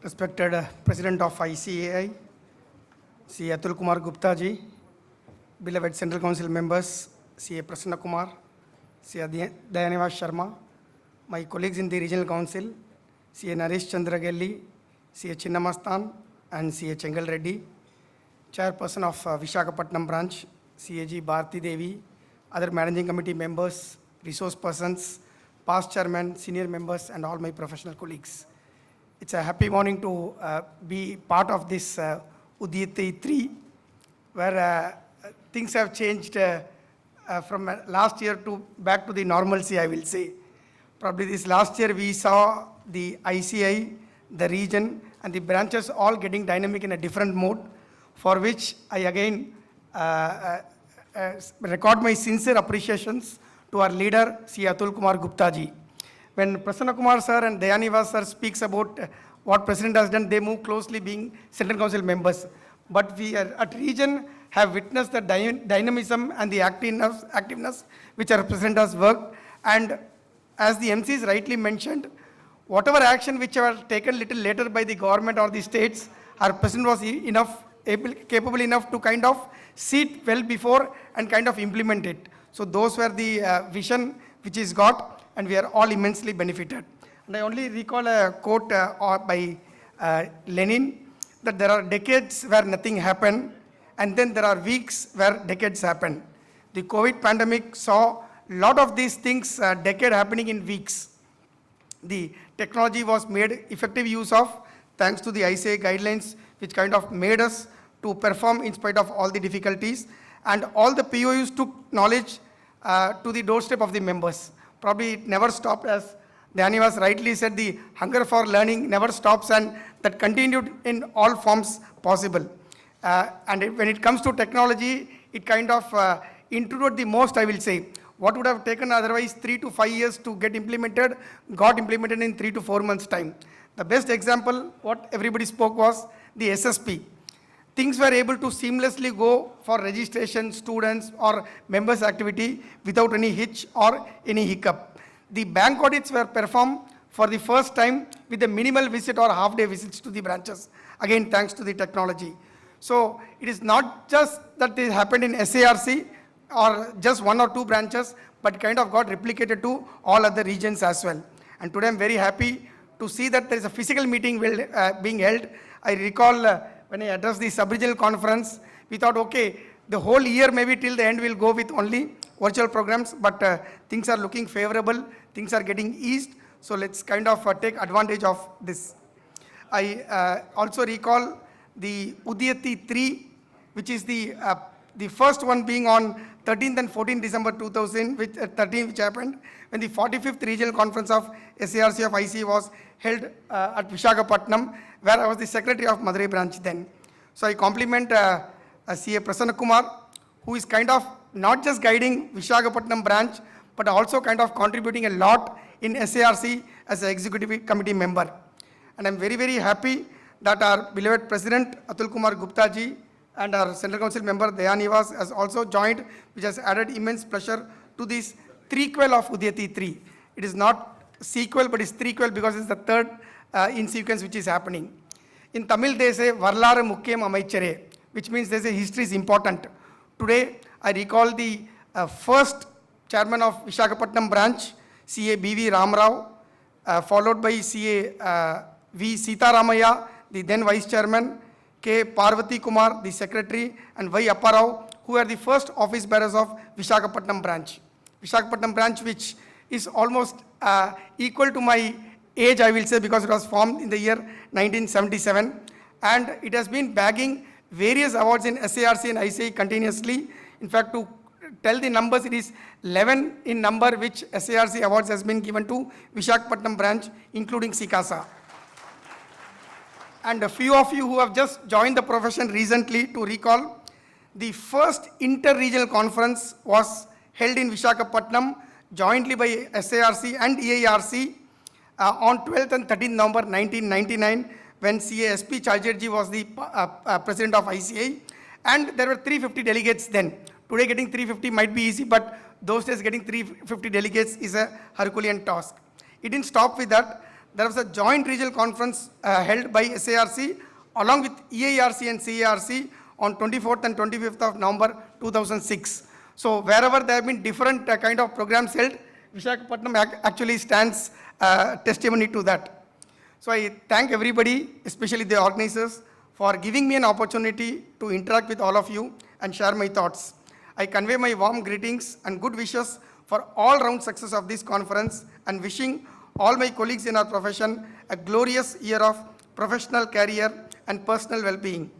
Respected President of ICAI, C. Atul Kumar Gupta ji, beloved Central Council members, C. Prasanna Kumar, C. Dayanivas Sharma, my colleagues in the Regional Council, C. Naresh Chandragelli, C. Chinnamastan, and CA Chengal Reddy, Chairperson of Visakhapatnam branch, CAG Bharti Devi, other managing committee members, resource persons, past chairman, senior members, and all my professional colleagues. It's a happy morning to be part of this Udiyate 3, where things have changed from last year to back to the normalcy, I will say. Probably this last year we saw the ICI, the region, and the branches all getting dynamic in a different mode, for which I again record my sincere appreciations to our leader, C. Atul Kumar Gupta ji. When Prasanna Kumar sir and Dayanivas sir speaks about what President has done, they move closely being Central Council members. But we at region have witnessed the dynamism and the activeness which our President has worked. And as the MCs rightly mentioned, whatever action which were taken little later by the government or the states, our President was capable enough to kind of see it well before and kind of implement it. So those were the vision which is got, and we are all immensely benefited. And I only recall a quote by Lenin, that there are decades where nothing happened, and then there are weeks where decades happen. The COVID pandemic saw a lot of these things, decade happening in weeks. The technology was made effective use of thanks to the ICA guidelines, which kind of made us to perform in spite of all the difficulties. And all the POUs took knowledge to the doorstep of the members. Probably it never stopped, as Dayanivas rightly said, the hunger for learning never stops, and that continued in all forms possible. And when it comes to technology, it kind of introduced the most, I will say. What would have taken otherwise 3 to 5 years to get implemented, got implemented in 3 to 4 months' time. The best example, what everybody spoke, was the SSP. Things were able to seamlessly go for registration, students, or members' activity without any hitch or any hiccup. The bank audits were performed for the first time with a minimal visit or half-day visits to the branches, again thanks to the technology. So it is not just that it happened in SARC or just 1 or 2 branches, but kind of got replicated to all other regions as well. And today I'm very happy to see that there is a physical meeting being held. I recall when I addressed the sub-regional conference, we thought, okay, the whole year maybe till the end we'll go with only virtual programs, but things are looking favorable, things are getting eased, so let's kind of take advantage of this. I also recall the Udiyati 3, which is the first one being on 13th and 14th December 2013, which happened when the 45th regional conference of SARC of IC was held at Visakhapatnam, where I was the secretary of Madurai branch then. So I compliment CA Prasanna Kumar, who is kind of not just guiding Visakhapatnam branch, but also kind of contributing a lot in SARC as an executive committee member. And I'm very, very happy that our beloved President Atul Kumar Gupta ji and our Central Council member Dayanivas has also joined, which has added immense pleasure to this threequel of Udiyati 3. It is not sequel, but it's threequel because it's the third in sequence which is happening. In Tamil they say Varlara Mukkam Amaichare, which means they say history is important. Today I recall the first chairman of Visakhapatnam branch, CA B.V. Ramarao, followed by CA V. Sitaramaya, the then vice chairman, K. Parvati Kumar, the secretary, and Y. Apparao, who are the first office bearers of Visakhapatnam branch. Visakhapatnam branch, which is almost equal to my age, I will say, because it was formed in the year 1977. And it has been bagging various awards in SARC and ICI continuously. In fact, to tell the numbers, it is 11 in number which SARC awards has been given to Visakhapatnam branch, including SICASA. And a few of you who have just joined the profession recently to recall, the first inter-regional conference was held in Visakhapatnam jointly by SARC and EIRC on 12th and 13th November 1999, when CA SP Chaljerji was the president of ICI, and there were 350 delegates then. Today getting 350 might be easy, but those days getting 350 delegates is a Herculean task. It didn't stop with that. There was a joint regional conference held by SARC along with EIRC and CARC on 24th and 25th of November 2006. So wherever there have been different kind of programs held, Visakhapatnam actually stands testimony to that. So I thank everybody, especially the organizers, for giving me an opportunity to interact with all of you and share my thoughts. I convey my warm greetings and good wishes for all-round success of this conference and wishing all my colleagues in our profession a glorious year of professional career and personal well-being.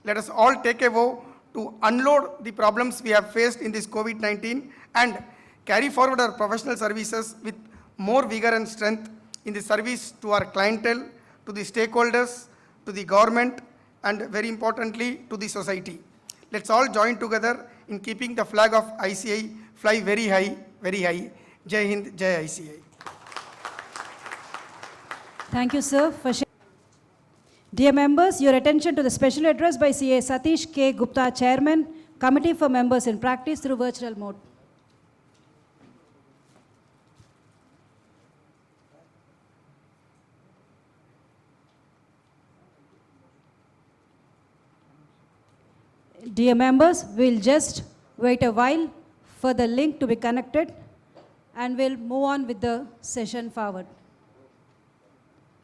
Let us all take a vow to unload the problems we have faced in this COVID-19 and carry forward our professional services with more vigor and strength in the service to our clientele, to the stakeholders, to the government, and very importantly, to the society. Let's all join together in keeping the flag of ICI fly very high, very high. Jai Hind, Jai ICI. Thank you, sir, for sharing. Dear members, your attention to the special address by CA Satish K. Gupta, Chairman, Committee for Members in Practice through virtual mode. Dear members, we'll just wait a while for the link to be connected and we'll move on with the session forward.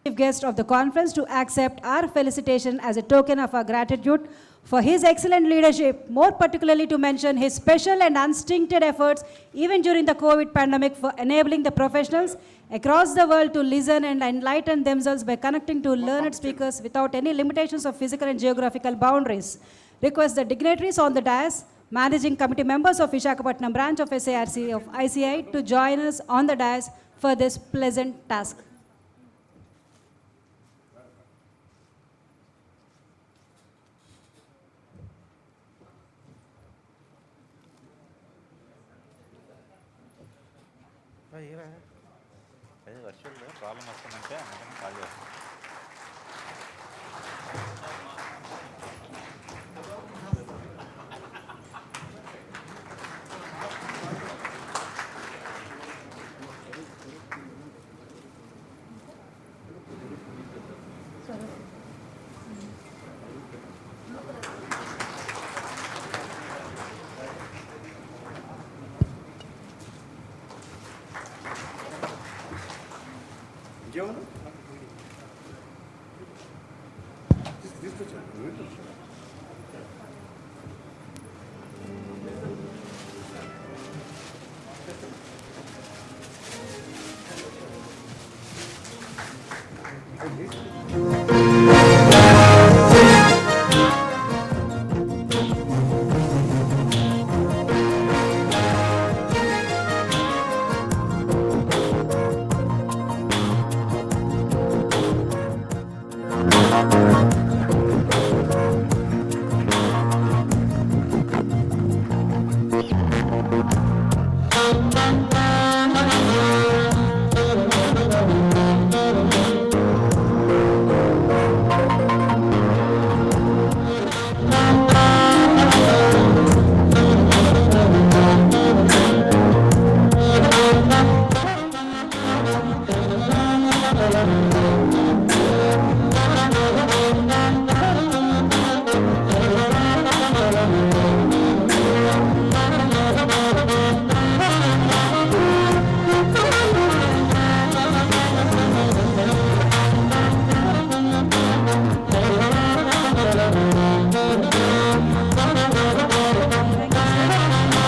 Chief guest of the conference to accept our felicitation as a token of our gratitude for his excellent leadership, more particularly to mention his special and unstinted efforts even during the COVID pandemic for enabling the professionals across the world to listen and enlighten themselves by connecting to learned speakers without any limitations of physical and geographical boundaries. Request the dignitaries on the dais, managing committee members of Visakhapatnam branch of SARC of ICI to join us on the dais for this pleasant task. Virtual problem వస్తుందంటే అందుకని call చేస్తాను.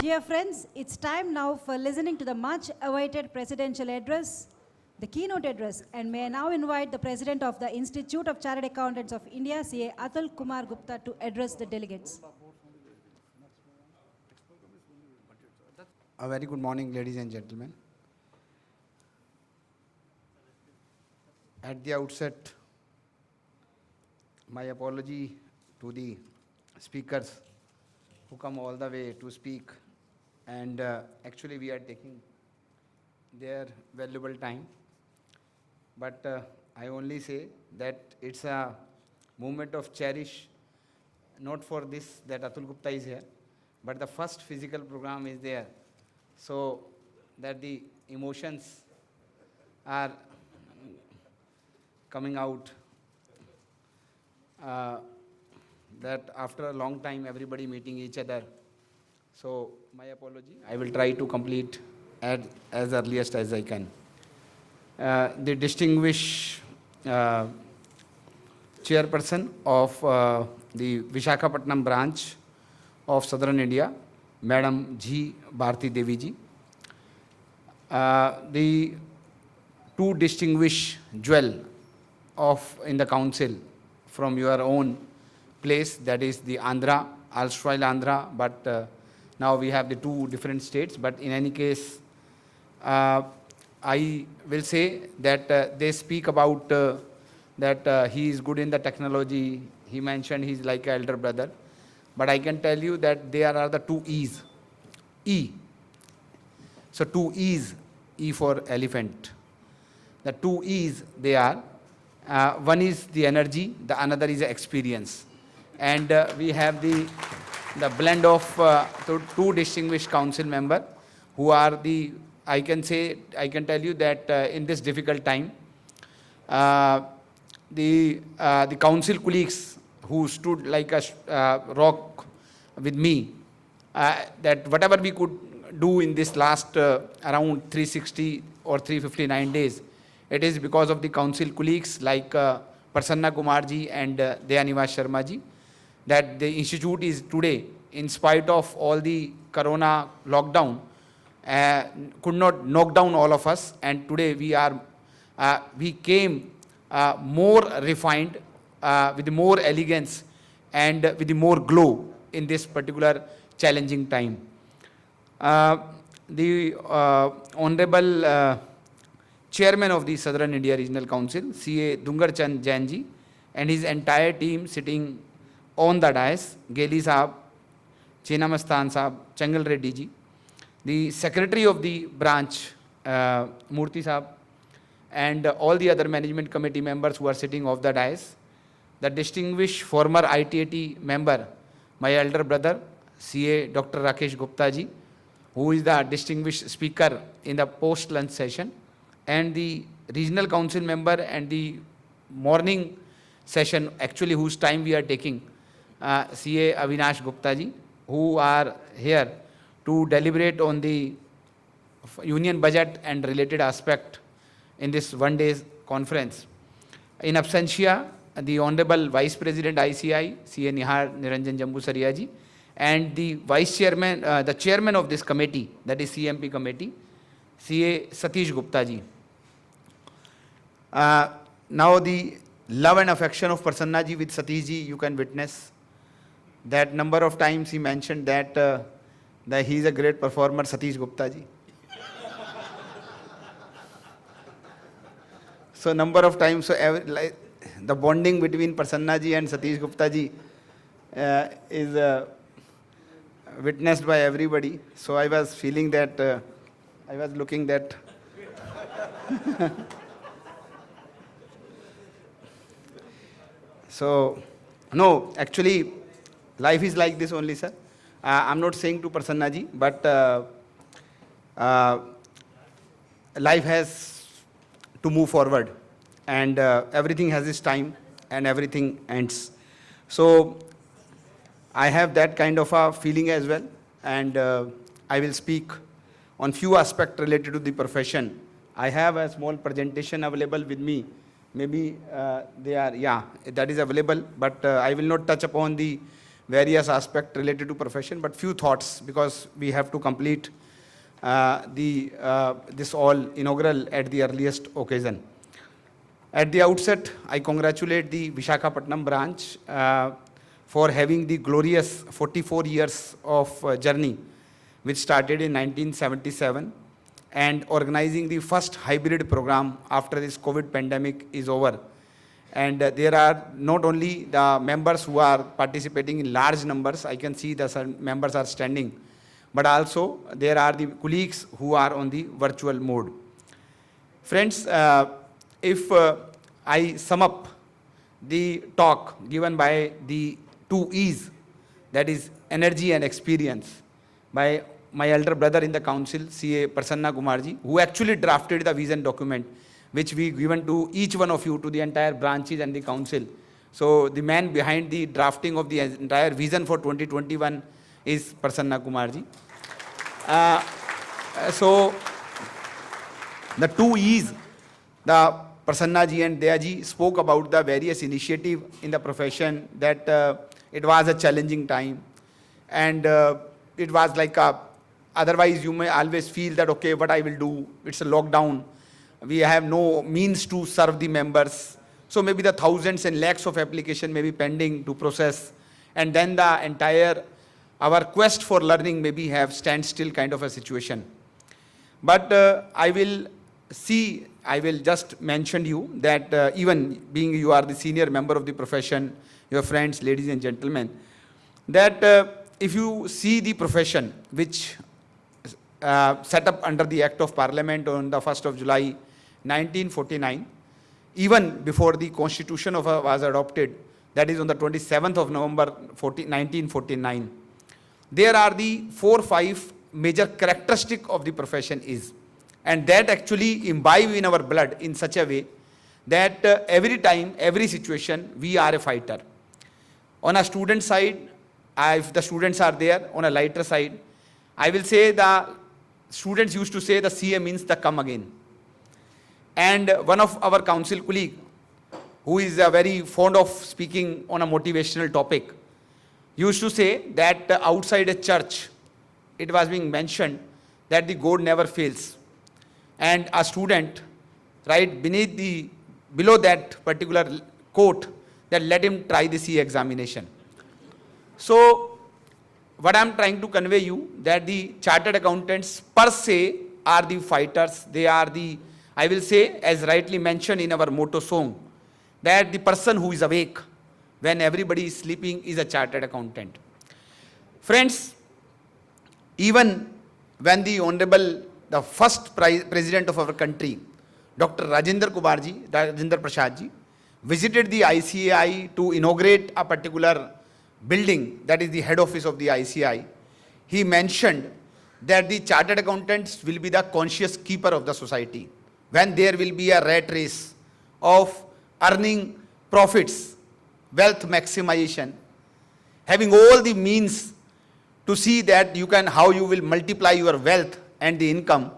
Dear friends, it's time now for listening to the much-awaited presidential address, the keynote address, and may I now invite the President of the Institute of Chartered Accountants of India, CA Atul Kumar Gupta, to address the delegates. A very good morning, ladies and gentlemen. At the outset, my apology to the speakers who come all the way to speak, and actually we are taking their valuable time. But I only say that it's a moment of cherish, not for this that Atul Gupta is here, but the first physical program is there, so that the emotions are coming out, that after a long time everybody meeting each other. So my apology, I will try to complete as earliest as I can. The distinguished chairperson of the Visakhapatnam branch of Southern India, Madam G. Bharti Devi ji. The two distinguished jewel in the council from your own place, that is the Andhra, erstwhile Andhra, but now we have the two different states. But in any case, I will say that they speak about that he is good in the technology. He mentioned he's like an elder brother. But I can tell you that there are the two E's. E. So two E's, E for elephant. The two E's they are. One is the energy, the another is the experience. And we have the blend of two distinguished council members who are the, I can tell you that in this difficult time, the council colleagues who stood like a rock with me, that whatever we could do in this last around 360 or 359 days, it is because of the council colleagues like Prasanna Kumar ji and Dayanivas Sharma ji, that the institute is today, in spite of all the corona lockdown, could not knock down all of us, and today we came more refined, with more elegance and with more glow in this particular challenging time. The Honorable Chairman of the Southern India Regional Council, C.A. Dungar Chand Jain ji, and his entire team sitting on the dais, Geli Sahab, Chenamastan Sahab, Changal Reddy ji, the Secretary of the branch, Murthy Sahab, and all the other management committee members who are sitting off the dais, the distinguished former ITAT member, my elder brother, CA Dr. Rakesh Gupta ji, who is the distinguished speaker in the post-lunch session, and the regional council member and the morning session, actually whose time we are taking, CA Avinash Gupta ji, who are here to deliberate on the union budget and related aspect in this one-day conference. In absentia, the Honorable Vice President ICI, CA Nihar Niranjan Jambusaria ji, and the Vice Chairman, the Chairman of this committee, that is CMP committee, CA Satish Gupta ji. Now the love and affection of Prasanna ji with Satish ji, you can witness that number of times he mentioned that he is a great performer, Satish Gupta ji. So number of times, so the bonding between Prasanna ji and Satish Gupta ji is witnessed by everybody. So I was feeling that, I was looking that. So, no, actually, life is like this only, sir. I'm not saying to Prasanna ji, but life has to move forward, and everything has its time and everything ends. So I have that kind of a feeling as well, and I will speak on few aspects related to the profession. I have a small presentation available with me. Maybe they are, yeah, that is available, but I will not touch upon the various aspects related to profession, but few thoughts, because we have to complete this all inaugural at the earliest occasion. At the outset, I congratulate the Visakhapatnam branch for having the glorious 44 years of journey, which started in 1977, and organizing the first hybrid program after this COVID pandemic is over. And there are not only the members who are participating in large numbers, I can see the members are standing, but also there are the colleagues who are on the virtual mode. Friends, if I sum up the talk given by the two E's, that is energy and experience, by my elder brother in the council, CA Prasanna Kumar ji, who actually drafted the vision document, which we given to each one of you, to the entire branches and the council. So the man behind the drafting of the entire vision for 2021 is Prasanna Kumar ji. So the two E's, the Prasanna ji and Daya ji spoke about the various initiative in the profession, that it was a challenging time, and it was like otherwise you may always feel that, okay, what I will do, it's a lockdown, we have no means to serve the members, so maybe the thousands and lakhs of application may be pending to process, and then the entire our quest for learning maybe have standstill kind of a situation. But I will just mention you that even being you are the senior member of the profession, your friends, ladies and gentlemen, that if you see the profession which set up under the Act of Parliament on the 1st of July 1949, even before the Constitution was adopted, that is on the 27th of November 1949, there are the 4 or 5 major characteristics of the profession is, and that actually imbibe in our blood in such a way that every time, every situation, we are a fighter. On a student side, if the students are there, on a lighter side, I will say the students used to say the CA means the come again. And one of our council colleague, who is very fond of speaking on a motivational topic, used to say that outside a church, it was being mentioned that the God never fails. And a student, right below that particular quote, that let him try the CA examination. So, what I am trying to convey you, that the chartered accountants per se are the fighters. They are the, I will say, as rightly mentioned in our motto song, that the person who is awake when everybody is sleeping is a chartered accountant. Friends, even when the first president of our country, Dr. Rajendra Prasad ji, visited the ICAI to inaugurate a particular building, that is the head office of the ICAI, he mentioned that the chartered accountants will be the conscious keeper of the society. When there will be a rat race of earning profits, wealth maximization, having all the means to see that how you will multiply your wealth and the income,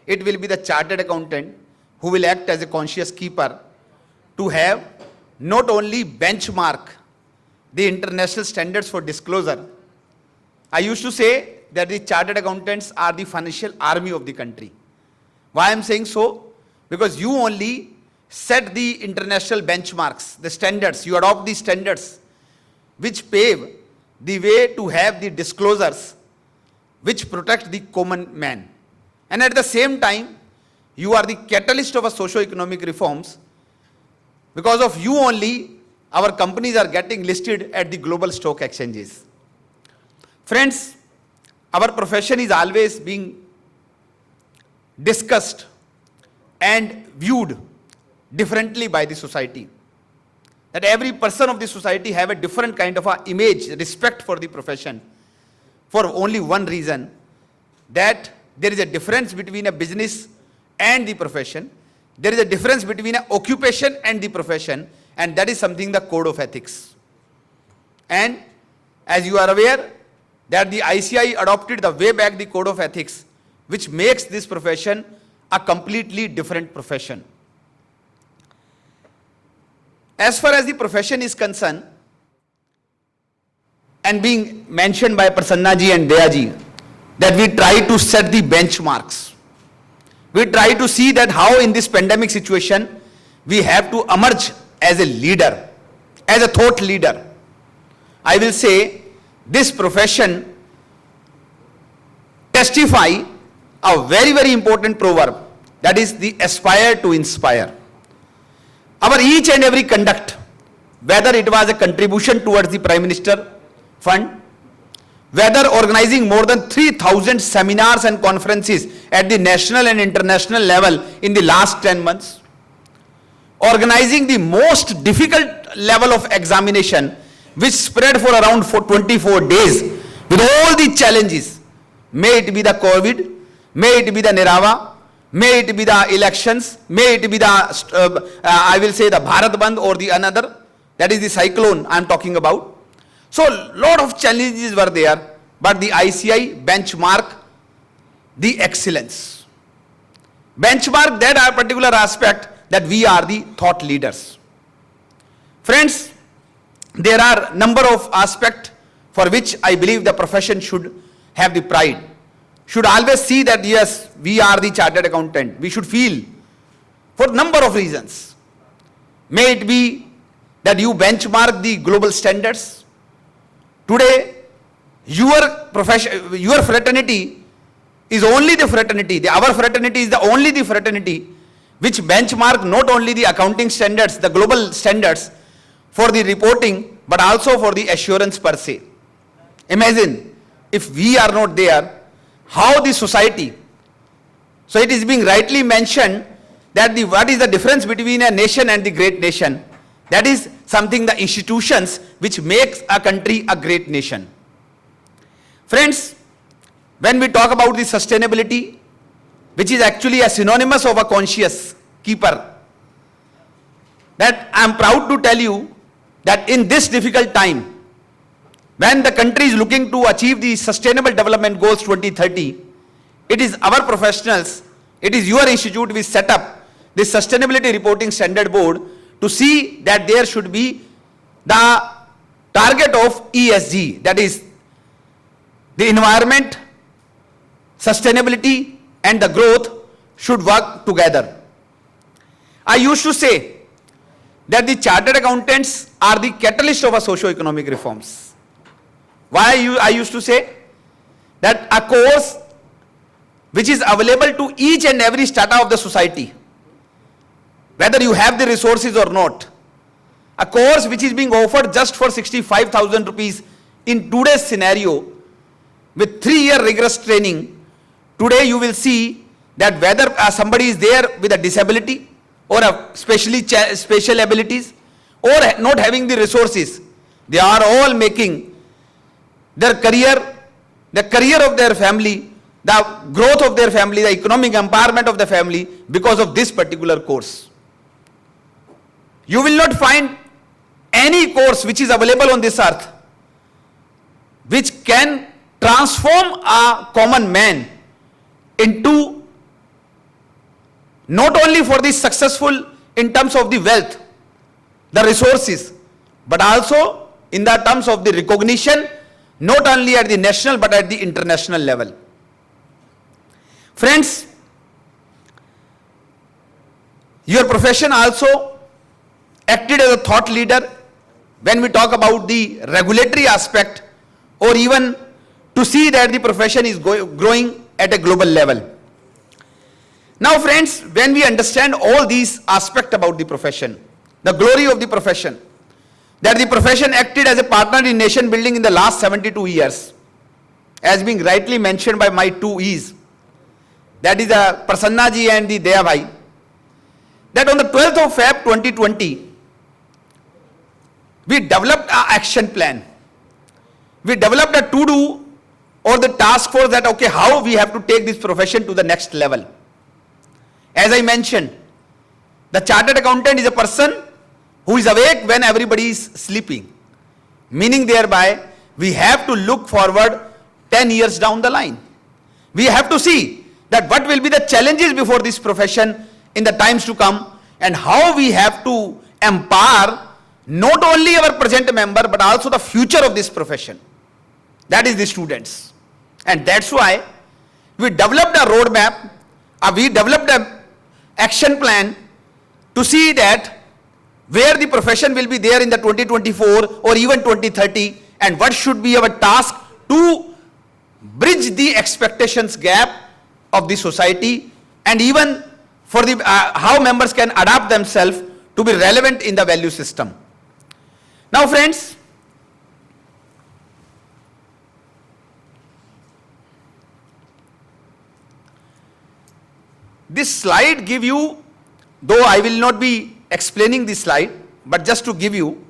it will be the chartered accountant who will act as a conscious keeper to have not only benchmark the international standards for disclosure. I used to say that the chartered accountants are the financial army of the country. Why I am saying so? Because you only set the international benchmarks, the standards, you adopt the standards which pave the way to have the disclosures which protect the common man. And at the same time, you are the catalyst of a socio-economic reforms. Because of you only, our companies are getting listed at the global stock exchanges. Friends, our profession is always being discussed and viewed differently by the society. That every person of the society have a different kind of a image, respect for the profession, for only one reason, that there is a difference between a business and the profession. There is a difference between an occupation and the profession, and that is something the code of ethics. And as you are aware, that the ICAI adopted the way back the code of ethics, which makes this profession a completely different profession. As far as the profession is concerned, and being mentioned by Prasanna ji and Daya ji, that we try to set the benchmarks. We try to see that how in this pandemic situation, we have to emerge as a leader, as a thought leader. I will say this profession testify a very, very important proverb, that is the aspire to inspire. Our each and every conduct, whether it was a contribution towards the Prime Minister Fund, whether organizing more than 3,000 seminars and conferences at the national and international level in the last 10 months, organizing the most difficult level of examination which spread for around 24 days with all the challenges, may it be the COVID, may it be the Nirava, may it be the elections, may it be the, I will say the Bharat Bandh or the another, that is the cyclone I am talking about. So, lot of challenges were there, but the ICAI benchmark the excellence. Benchmark that particular aspect that we are the thought leaders. Friends, there are number of aspects for which I believe the profession should have the pride. Should always see that yes, we are the chartered accountant. We should feel for number of reasons. May it be that you benchmark the global standards. Today, your profession, your fraternity is only the fraternity. Our fraternity is the only the fraternity which benchmark not only the accounting standards, the global standards for the reporting, but also for the assurance per se. Imagine if we are not there, how the society. So it is being rightly mentioned that what is the difference between a nation and the great nation? That is something, the institutions which makes a country a great nation. Friends, when we talk about the sustainability, which is actually a synonymous of a conscious keeper, that I am proud to tell you that in this difficult time, when the country is looking to achieve the Sustainable Development Goals 2030, it is our professionals, it is your institute which set up this Sustainability Reporting Standard Board to see that there should be the target of ESG, that is the environment, sustainability and the growth should work together. I used to say that the chartered accountants are the catalyst of a socio-economic reforms. Why I used to say that a course which is available to each and every strata of the society, whether you have the resources or not, a course which is being offered just for 65,000 rupees in today's scenario with 3-year rigorous training, today you will see that whether somebody is there with a disability or a special abilities or not having the resources, they are all making their career, the career of their family, the growth of their family, the economic empowerment of the family because of this particular course. You will not find any course which is available on this earth which can transform a common man into not only for the successful in terms of the wealth, the resources, but also in the terms of the recognition, not only at the national but at the international level. Friends, your profession also acted as a thought leader when we talk about the regulatory aspect or even to see that the profession is growing at a global level. Now friends, when we understand all these aspects about the profession, the glory of the profession, that the profession acted as a partner in nation building in the last 72 years, as being rightly mentioned by my two E's, that is Prasanna ji and the Daya Bhai, that on the 12th of Feb 2020, we developed an action plan. We developed a to-do or the task force that, okay, how we have to take this profession to the next level. As I mentioned, the chartered accountant is a person who is awake when everybody is sleeping. Meaning thereby, we have to look forward 10 years down the line. We have to see that what will be the challenges before this profession in the times to come and how we have to empower not only our present member but also the future of this profession. That is the students. And that's why we developed a roadmap, we developed an action plan to see that where the profession will be there in the 2024 or even 2030 and what should be our task to bridge the expectations gap of the society and even for the how members can adapt themselves to be relevant in the value system. Now friends, this slide give you, though I will not be explaining this slide, but just to give you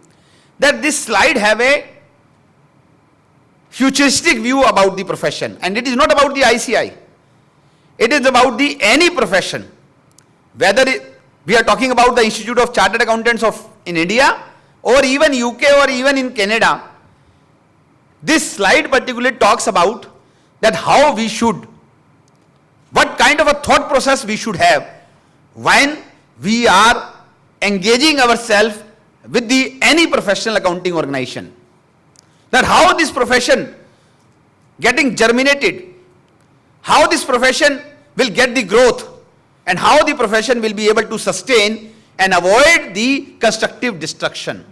that this slide have a futuristic view about the profession, and it is not about the ICI. It is about the any profession, whether we are talking about the Institute of Chartered Accountants of in India or even UK or even in Canada. This slide particularly talks about that how we should, what kind of a thought process we should have when we are engaging ourselves with any professional accounting organization. That how this profession getting germinated, how this profession will get the growth, and how the profession will be able to sustain and avoid the constructive destruction.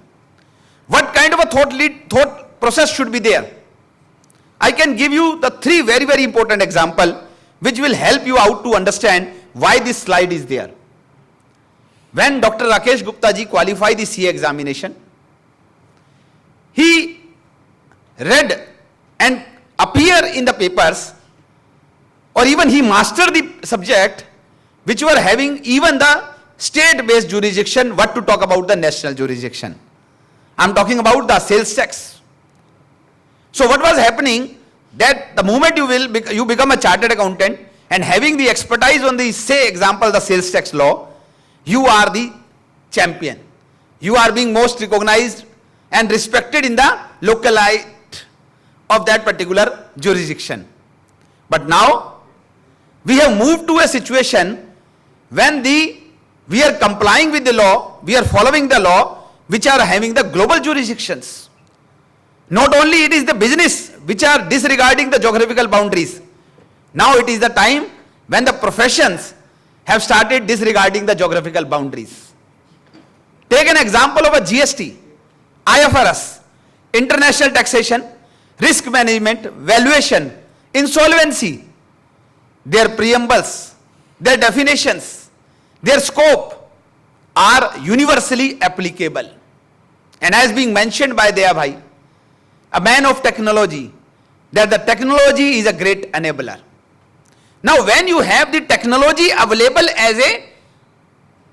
What kind of a thought process should be there? I can give you the 3 very, very important examples which will help you out to understand why this slide is there. When Dr. Rakesh Gupta ji qualified the CA examination, he read and appear in the papers, or even he mastered the subject which were having even the state-based jurisdiction, what to talk about the national jurisdiction. I am talking about the sales tax. So what was happening, that the moment you become a chartered accountant and having the expertise on the, say example, the sales tax law, you are the champion. You are being most recognized and respected in the localite of that particular jurisdiction. But now we have moved to a situation when we are complying with the law, we are following the law, which are having the global jurisdictions. Not only it is the business which are disregarding the geographical boundaries. Now it is the time when the professions have started disregarding the geographical boundaries. Take an example of a GST, IFRS, international taxation, risk management, valuation, insolvency, their preambles, their definitions, their scope are universally applicable. And as being mentioned by Daya Bhai, a man of technology, that the technology is a great enabler. Now when you have the technology available as a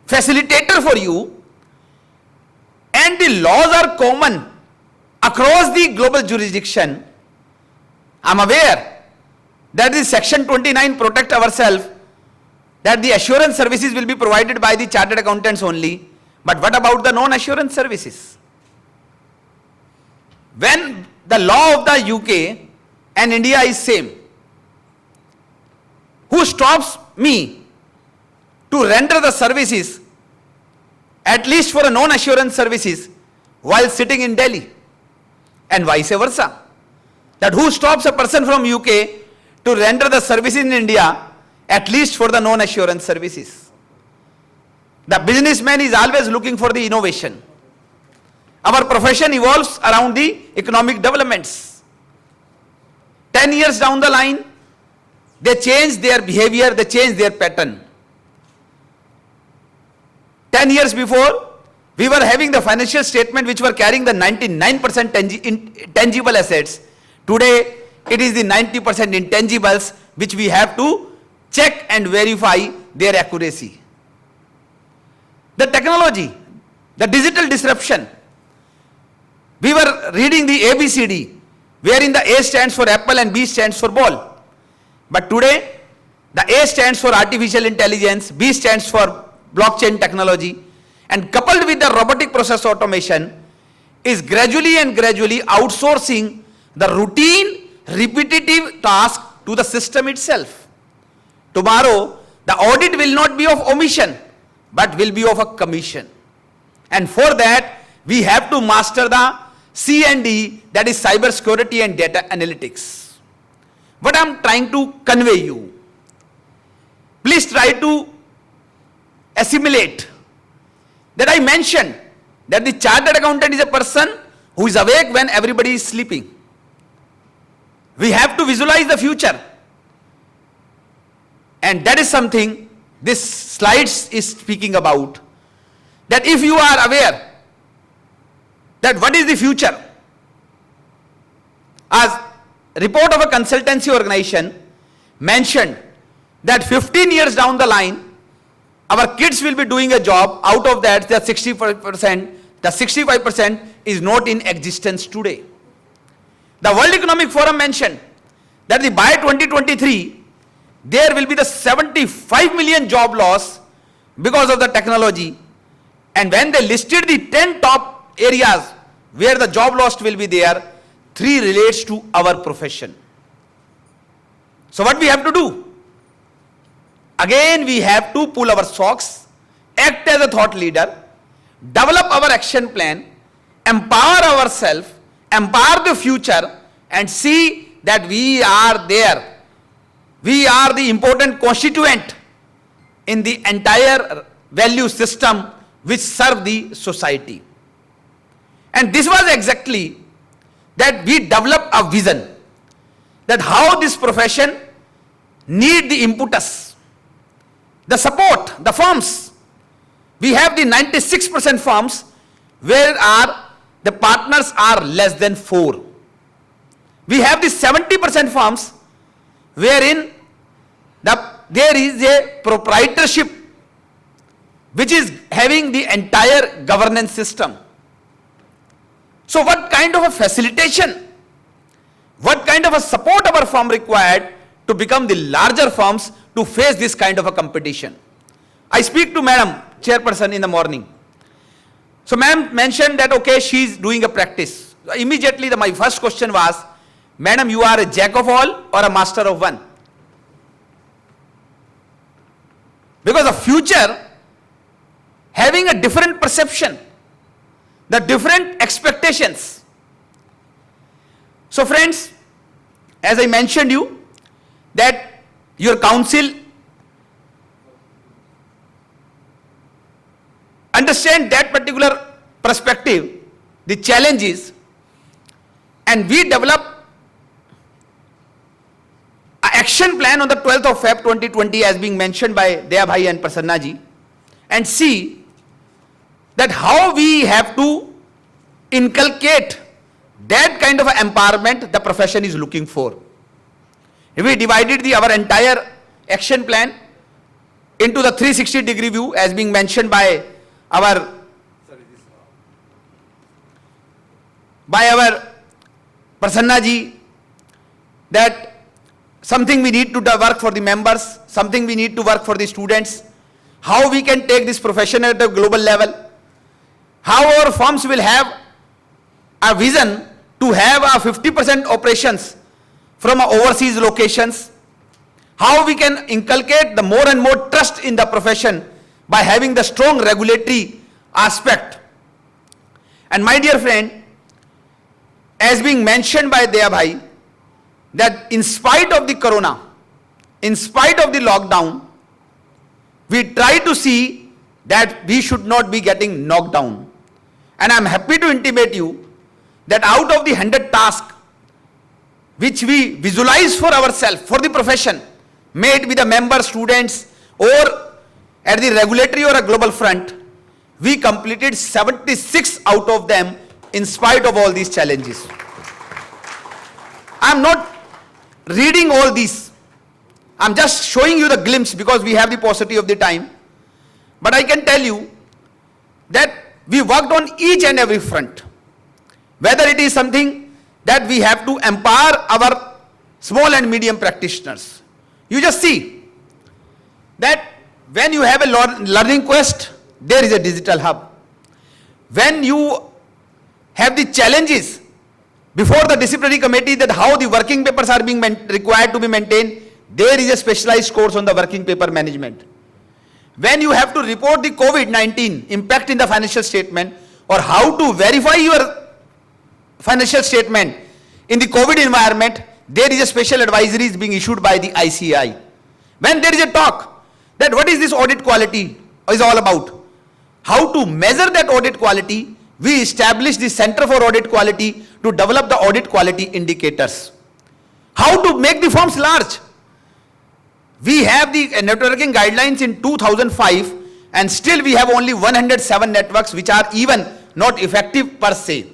facilitator for you, and the laws are common across the global jurisdiction, I am aware that the section 29 protect ourselves, that the assurance services will be provided by the chartered accountants only. But what about the non-assurance services? When the law of the UK and India is same, who stops me to render the services, at least for a non-assurance services, while sitting in Delhi, and vice versa? That who stops a person from UK to render the services in India, at least for the non-assurance services? The businessman is always looking for the innovation. Our profession evolves around the economic developments. 10 years down the line, they change their behavior, they change their pattern. 10 years before, we were having the financial statement which were carrying the 99% tangible assets. Today, it is the 90% intangibles which we have to check and verify their accuracy. The technology, the digital disruption. We were reading the ABCD, wherein the A stands for apple and B stands for ball. But today, the A stands for artificial intelligence, B stands for blockchain technology, and coupled with the robotic process automation, is gradually outsourcing the routine, repetitive task to the system itself. Tomorrow, the audit will not be of omission, but will be of a commission. And for that, we have to master the C&D, that is cyber security and data analytics. What I am trying to convey you, please try to assimilate that I mentioned that the chartered accountant is a person who is awake when everybody is sleeping. We have to visualize the future. And that is something this slides is speaking about. That if you are aware that what is the future, as report of a consultancy organization mentioned that 15 years down the line, our kids will be doing a job, out of that the 65% is not in existence today. The World Economic Forum mentioned that by 2023, there will be the 75 million job loss because of the technology. And when they listed the 10 top areas where the job loss will be there, 3 relates to our profession. So what we have to do? Again, we have to pull our socks act as a thought leader, develop our action plan, empower ourselves, empower the future, and see that we are there. We are the important constituent in the entire value system which serve the society. And this was exactly that we developed a vision that how this profession need the impetus, the support, the firms. We have the 96% firms where the partners are less than 4. We have the 70% firms wherein there is a proprietorship which is having the entire governance system. So what kind of a facilitation, what kind of a support our firm required to become the larger firms to face this kind of a competition? I speak to Madam Chairperson in the morning. So Madam mentioned that okay, she is doing a practice. Immediately my first question was, Madam, you are a jack of all or a master of one? Because the future having a different perception, the different expectations. So friends, as I mentioned you, that your council understand that particular perspective, the challenges, and we develop an action plan on the 12th of Feb 2020 as being mentioned by Daya Bhai and Prasanna ji, and see that how we have to inculcate that kind of empowerment the profession is looking for. We divided our entire action plan into the 360-degree view as being mentioned by our Prasanna ji, that something we need to work for the members, something we need to work for the students, how we can take this profession at a global level, how our firms will have a vision to have a 50% operations from our overseas locations, how we can inculcate the more and more trust in the profession by having the strong regulatory aspect. And my dear friend, as being mentioned by Daya Bhai, that in spite of the corona, in spite of the lockdown, we try to see that we should not be getting knocked down. And I am happy to intimate you that out of the 100 tasks which we visualize for ourselves, for the profession, made with the member students or at the regulatory or a global front, we completed 76 out of them in spite of all these challenges. I am not reading all these. I am just showing you the glimpse because we have the paucity of the time. But I can tell you that we worked on each and every front. Whether it is something that we have to empower our small and medium practitioners. You just see that when you have a learning quest, there is a digital hub. When you have the challenges before the disciplinary committee that how the working papers are being required to be maintained, there is a specialized course on the working paper management. When you have to report the COVID-19 impact in the financial statement or how to verify your financial statement in the COVID environment, there is a special advisory being issued by the ICAI. When there is a talk that what is this audit quality is all about, how to measure that audit quality, we established the Center for Audit Quality to develop the audit quality indicators. How to make the firms large. We have the networking guidelines in 2005 and still we have only 107 networks which are even not effective per se.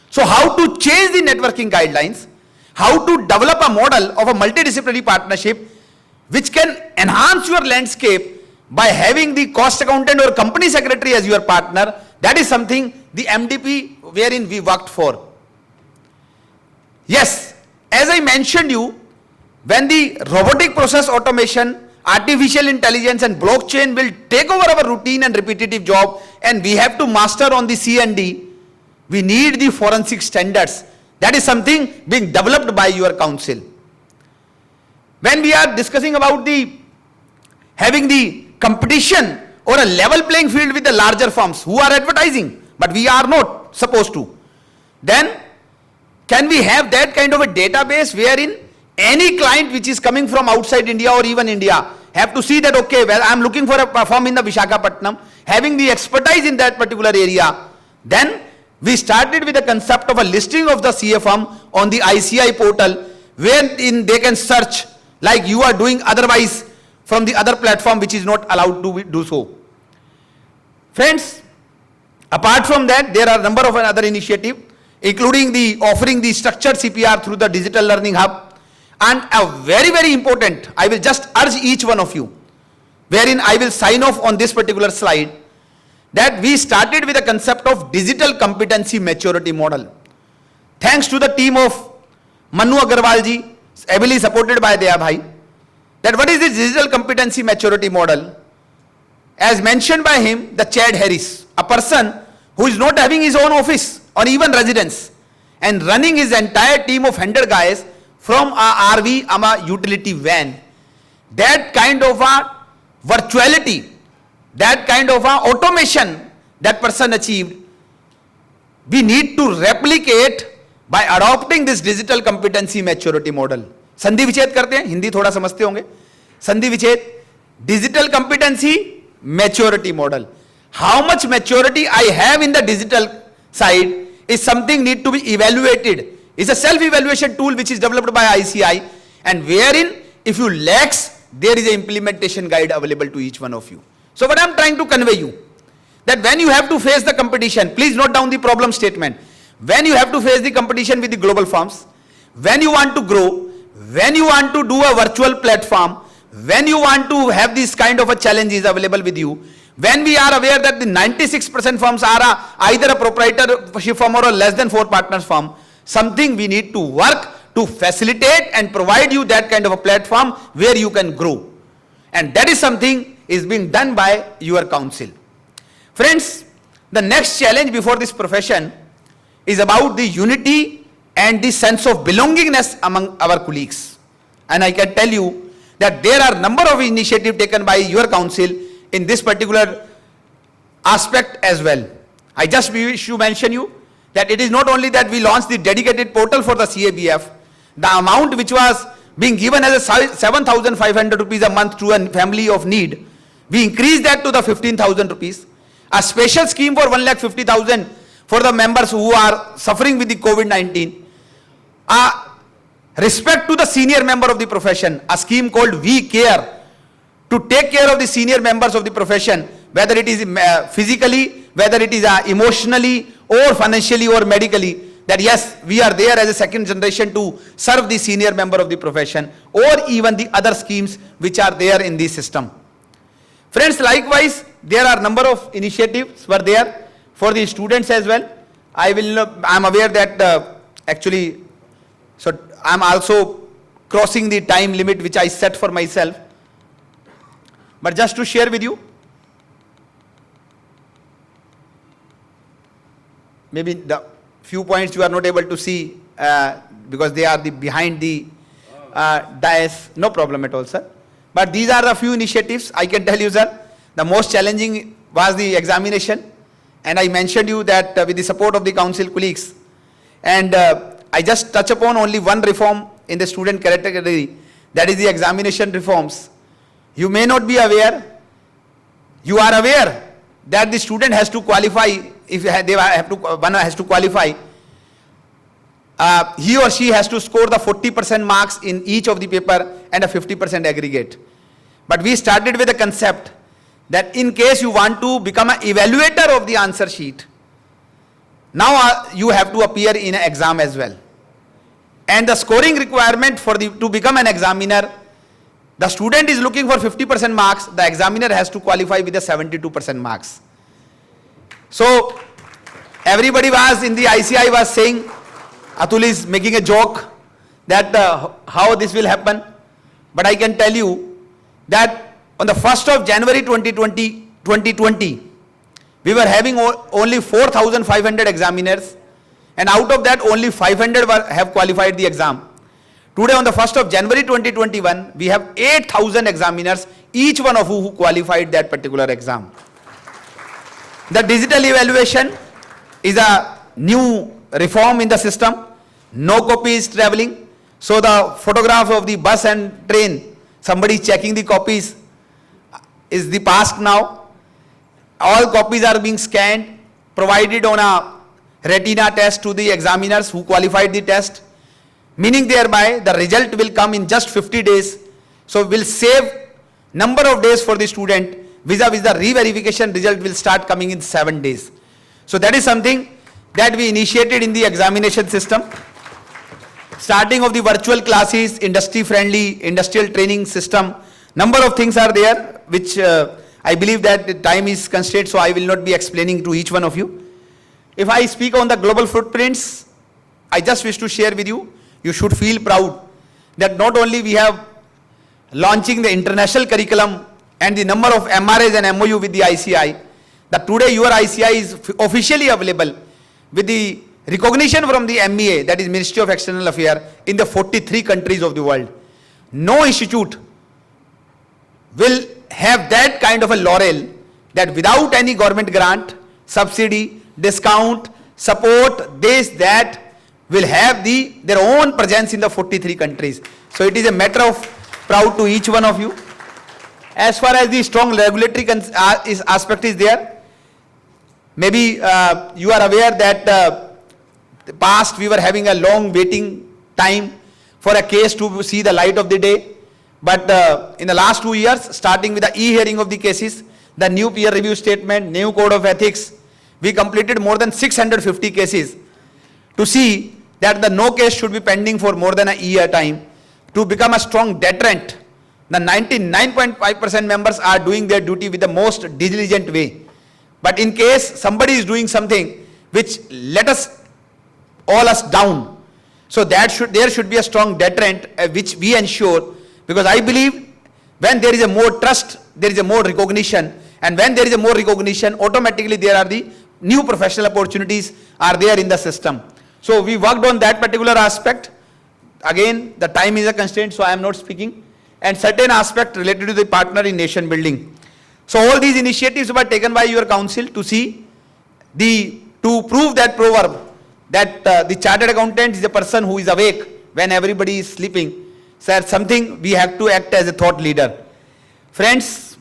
So how to change the networking guidelines, how to develop a model of a multidisciplinary partnership which can enhance your landscape by having the cost accountant or company secretary as your partner, that is something the MDP wherein we worked for. Yes, as I mentioned you, when the robotic process automation, artificial intelligence and blockchain will take over our routine and repetitive job and we have to master on the C&D, we need the forensic standards. That is something being developed by your council. When we are discussing about having the competition or a level playing field with the larger firms who are advertising, but we are not supposed to, then can we have that kind of a database wherein any client which is coming from outside India or even India have to see that, okay, well, I'm looking for a firm in the Visakhapatnam, having the expertise in that particular area. Then we started with the concept of a listing of the CA firm on the ICI portal, wherein they can search like you are doing otherwise from the other platform which is not allowed to do so. Friends, apart from that, there are a number of other initiatives, including the offering the structured CPR through the digital learning hub. And a very, very important, I will just urge each one of you, wherein I will sign off on this particular slide, that we started with a concept of digital competency maturity model. Thanks to the team of Manu Agarwal ji, heavily supported by Daya Bhai, that what is this digital competency maturity model? As mentioned by him, the Chad Harris, a person who is not having his own office or even residence and running his entire team of 100 guys from a RV, a utility van. That kind of a virtuality, that kind of a automation that person achieved, we need to replicate by adopting this digital competency maturity model. संधि विच्छेद करते हैं, हिंदी थोड़ा समझते होंगे. संधि विच्छेद, digital competency maturity model. How much maturity I have in the digital side is something need to be evaluated. It's a self-evaluation tool which is developed by ICI, and wherein if you lacks, there is an implementation guide available to each one of you. So what I'm trying to convey you, that when you have to face the competition, please note down the problem statement. When you have to face the competition with the global firms, when you want to grow, when you want to do a virtual platform, when you want to have these kind of a challenges available with you, when we are aware that the 96% firms are either a proprietorship firm or a less than 4 partners firm, something we need to work to facilitate and provide you that kind of a platform where you can grow. And that is something is being done by your council. Friends, the next challenge before this profession is about the unity and the sense of belongingness among our colleagues. And I can tell you that there are number of initiatives taken by your council in this particular aspect as well. I just wish to mention you that it is not only that we launched the dedicated portal for the CABF, the amount which was being given as a 7,500 rupees a month to a family of need, we increased that to the 15,000 rupees. A special scheme for 1,50,000 for the members who are suffering with the COVID-19. Respect to the senior member of the profession, a scheme called We Care, to take care of the senior members of the profession, whether it is physically, whether it is emotionally or financially or medically, that yes, we are there as a second generation to serve the senior member of the profession, or even the other schemes which are there in the system. Friends, likewise, there are number of initiatives were there for the students as well. I am aware that actually, so I am also crossing the time limit which I set for myself. But just to share with you, maybe the few points you are not able to see because they are behind the dais, no problem at all, sir. But these are the few initiatives. I can tell you, sir, the most challenging was the examination, and I mentioned you that with the support of the council colleagues, and I just touch upon only one reform in the student category, that is the examination reforms. You may not be aware, you are aware that the student has to qualify, if they have to, one has to qualify, he or she has to score the 40% marks in each of the paper and a 50% aggregate. But we started with a concept that in case you want to become an evaluator of the answer sheet, now you have to appear in an exam as well. And the scoring requirement for to become an examiner, the student is looking for 50% marks, the examiner has to qualify with a 72% marks. So everybody was in the ICI was saying, Atul is making a joke that how this will happen. But I can tell you that on the 1st of January 2020, we were having only 4,500 examiners, and out of that only 500 have qualified the exam. Today on the 1st of January 2021, we have 8,000 examiners each one of you who qualified that particular exam. The digital evaluation is a new reform in the system. No copies traveling. So the photograph of the bus and train, somebody checking the copies, is the past now. All copies are being scanned, provided on a retina test to the examiners who qualified the test, meaning thereby the result will come in just 50 days. So will save number of days for the student, vis-a-vis the re-verification result will start coming in 7 days. So that is something that we initiated in the examination system. Starting of the virtual classes, industry-friendly, industrial training system, number of things are there, which I believe that the time is constrained, so I will not be explaining to each one of you. If I speak on the global footprints, I just wish to share with you, you should feel proud that not only we have launching the international curriculum and the number of MRAs and MOU with the ICI, that today your ICI is officially available with the recognition from the MEA, that is Ministry of External Affairs, in the 43 countries of the world. No institute will have that kind of a laurel that without any government grant, subsidy, discount, support, this, that, will have their own presence in the 43 countries. So it is a matter of proud to each one of you. As far as the strong regulatory aspect is there, maybe you are aware that the past we were having a long waiting time for a case to see the light of the day. But in the last 2 years, starting with the e-hearing of the cases, the new peer review statement, new code of ethics, we completed more than 650 cases to see that the no case should be pending for more than a year time to become a strong deterrent. The 99.5% members are doing their duty with the most diligent way. But in case somebody is doing something which let us all us down, so that there should be a strong deterrent which we ensure, because I believe when there is a more trust, there is a more recognition, and when there is a more recognition, automatically there are the new professional opportunities are there in the system. So we worked on that particular aspect. Again, the time is a constraint, so I am not speaking. And certain aspect related to the partner in nation building. So all these initiatives were taken by your council to see to prove that proverb that the chartered accountant is a person who is awake when everybody is sleeping. So something we have to act as a thought leader. Friends,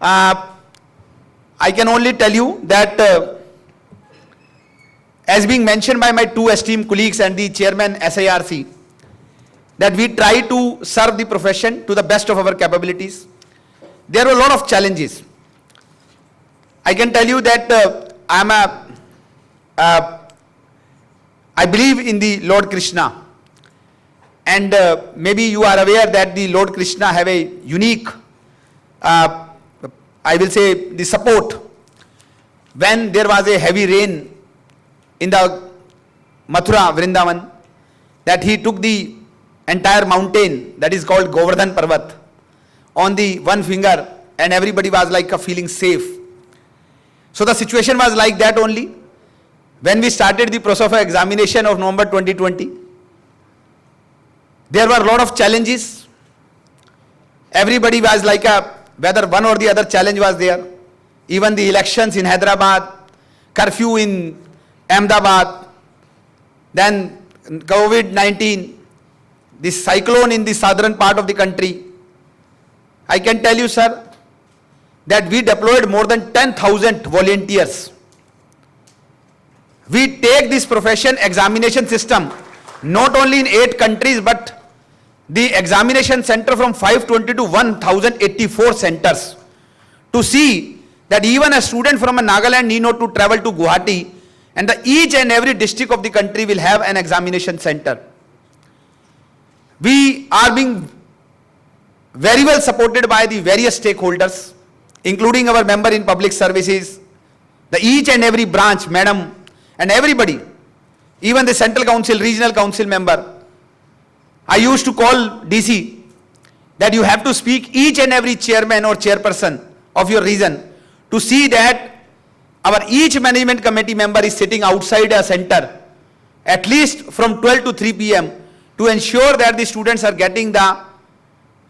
I can only tell you that as being mentioned by my two esteemed colleagues and the chairman SIRC, that we try to serve the profession to the best of our capabilities. There were a lot of challenges. I can tell you that I believe in the Lord Krishna, and maybe you are aware that the Lord Krishna have a unique, I will say, the support when there was a heavy rain in the Mathura Vrindavan, that he took the entire mountain that is called Govardhan Parvat on the one finger, and everybody was like feeling safe. So the situation was like that only when we started the process of examination of November 2020. There were a lot of challenges. Everybody was like whether one or the other challenge was there. Even the elections in Hyderabad, curfew in Ahmedabad, then COVID-19, this cyclone in the southern part of the country. I can tell you, sir, that we deployed more than 10,000 volunteers. We take this profession examination system not only in 8 countries, but the examination center from 520 to 1,084 centers, to see that even a student from a Nagaland need not to travel to Guwahati, and each and every district of the country will have an examination center. We are being very well supported by the various stakeholders, including our member in public services, the each and every branch, madam, and everybody, even the central council, regional council member. I used to call DC that you have to speak each and every chairman or chairperson of your region to see that our each management committee member is sitting outside a center at least from 12 to 3 p.m. to ensure that the students are getting the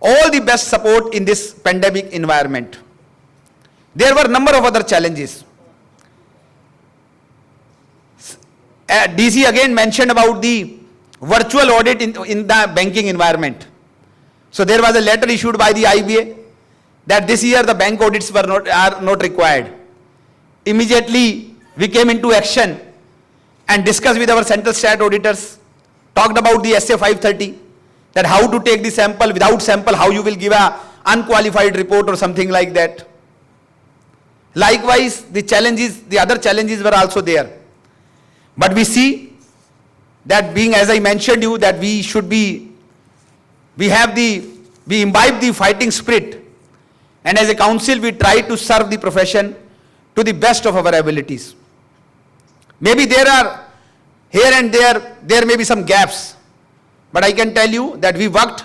all the best support in this pandemic environment. There were a number of other challenges. DC again mentioned about the virtual audit in the banking environment. So there was a letter issued by the IBA that this year the bank audits are not required. Immediately we came into action and discussed with our central stat auditors, talked about the SA 530, that how to take the sample, without sample how you will give a unqualified report or something like that. Likewise, the other challenges were also there. But we see that being, as I mentioned you, that we imbibe the fighting spirit, and as a council we try to serve the profession to the best of our abilities. Maybe there are here and there may be some gaps, but I can tell you that we worked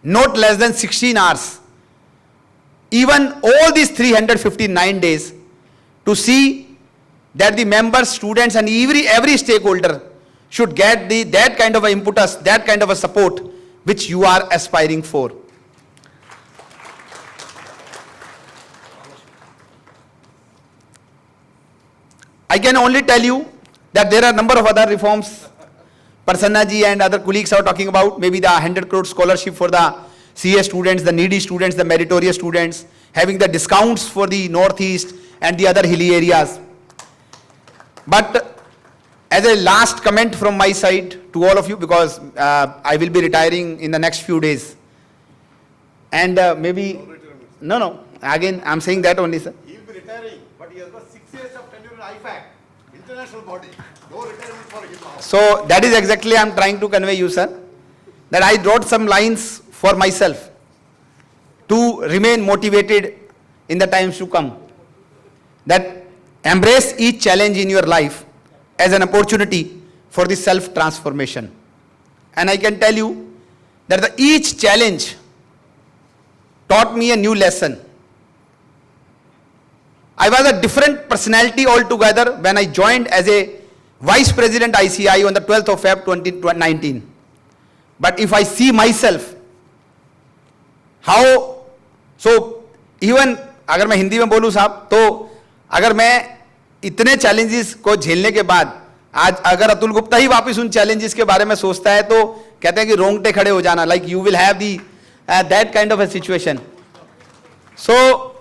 not less than 16 hours, even all these 359 days, to see that the members, students and every stakeholder should get that kind of a impetus, that kind of a support which you are aspiring for. I can only tell you that there are a number of other reforms Prasanna ji and other colleagues are talking about, maybe the 100 crore scholarship for the CA students, the needy students, the meritorious students, having the discounts for the northeast and the other hilly areas. But as a last comment from my side to all of you, because I will be retiring in the next few days, and no, again I'm saying that only, sir. He will be retiring, but he has got 6 years of tenure in IFAC, international body. No retirement for him now. So that is exactly I am trying to convey you, sir, that I wrote some lines for myself to remain motivated in the times to come. That embrace each challenge in your life as an opportunity for the self-transformation. And I can tell you that each challenge taught me a new lesson. I was a different personality altogether when I joined as a Vice President ICI on the 12th of Feb 2019. But if I see myself, how, so even अगर मैं हिंदी में बोलूँ साहब, तो अगर मैं इतने challenges को झेलने के बाद आज अगर अतुल गुप्ता ही वापस उन challenges के बारे में सोचता है तो कहते हैं कि रोंगटे खड़े हो जाना, like you will have the that kind of a situation. So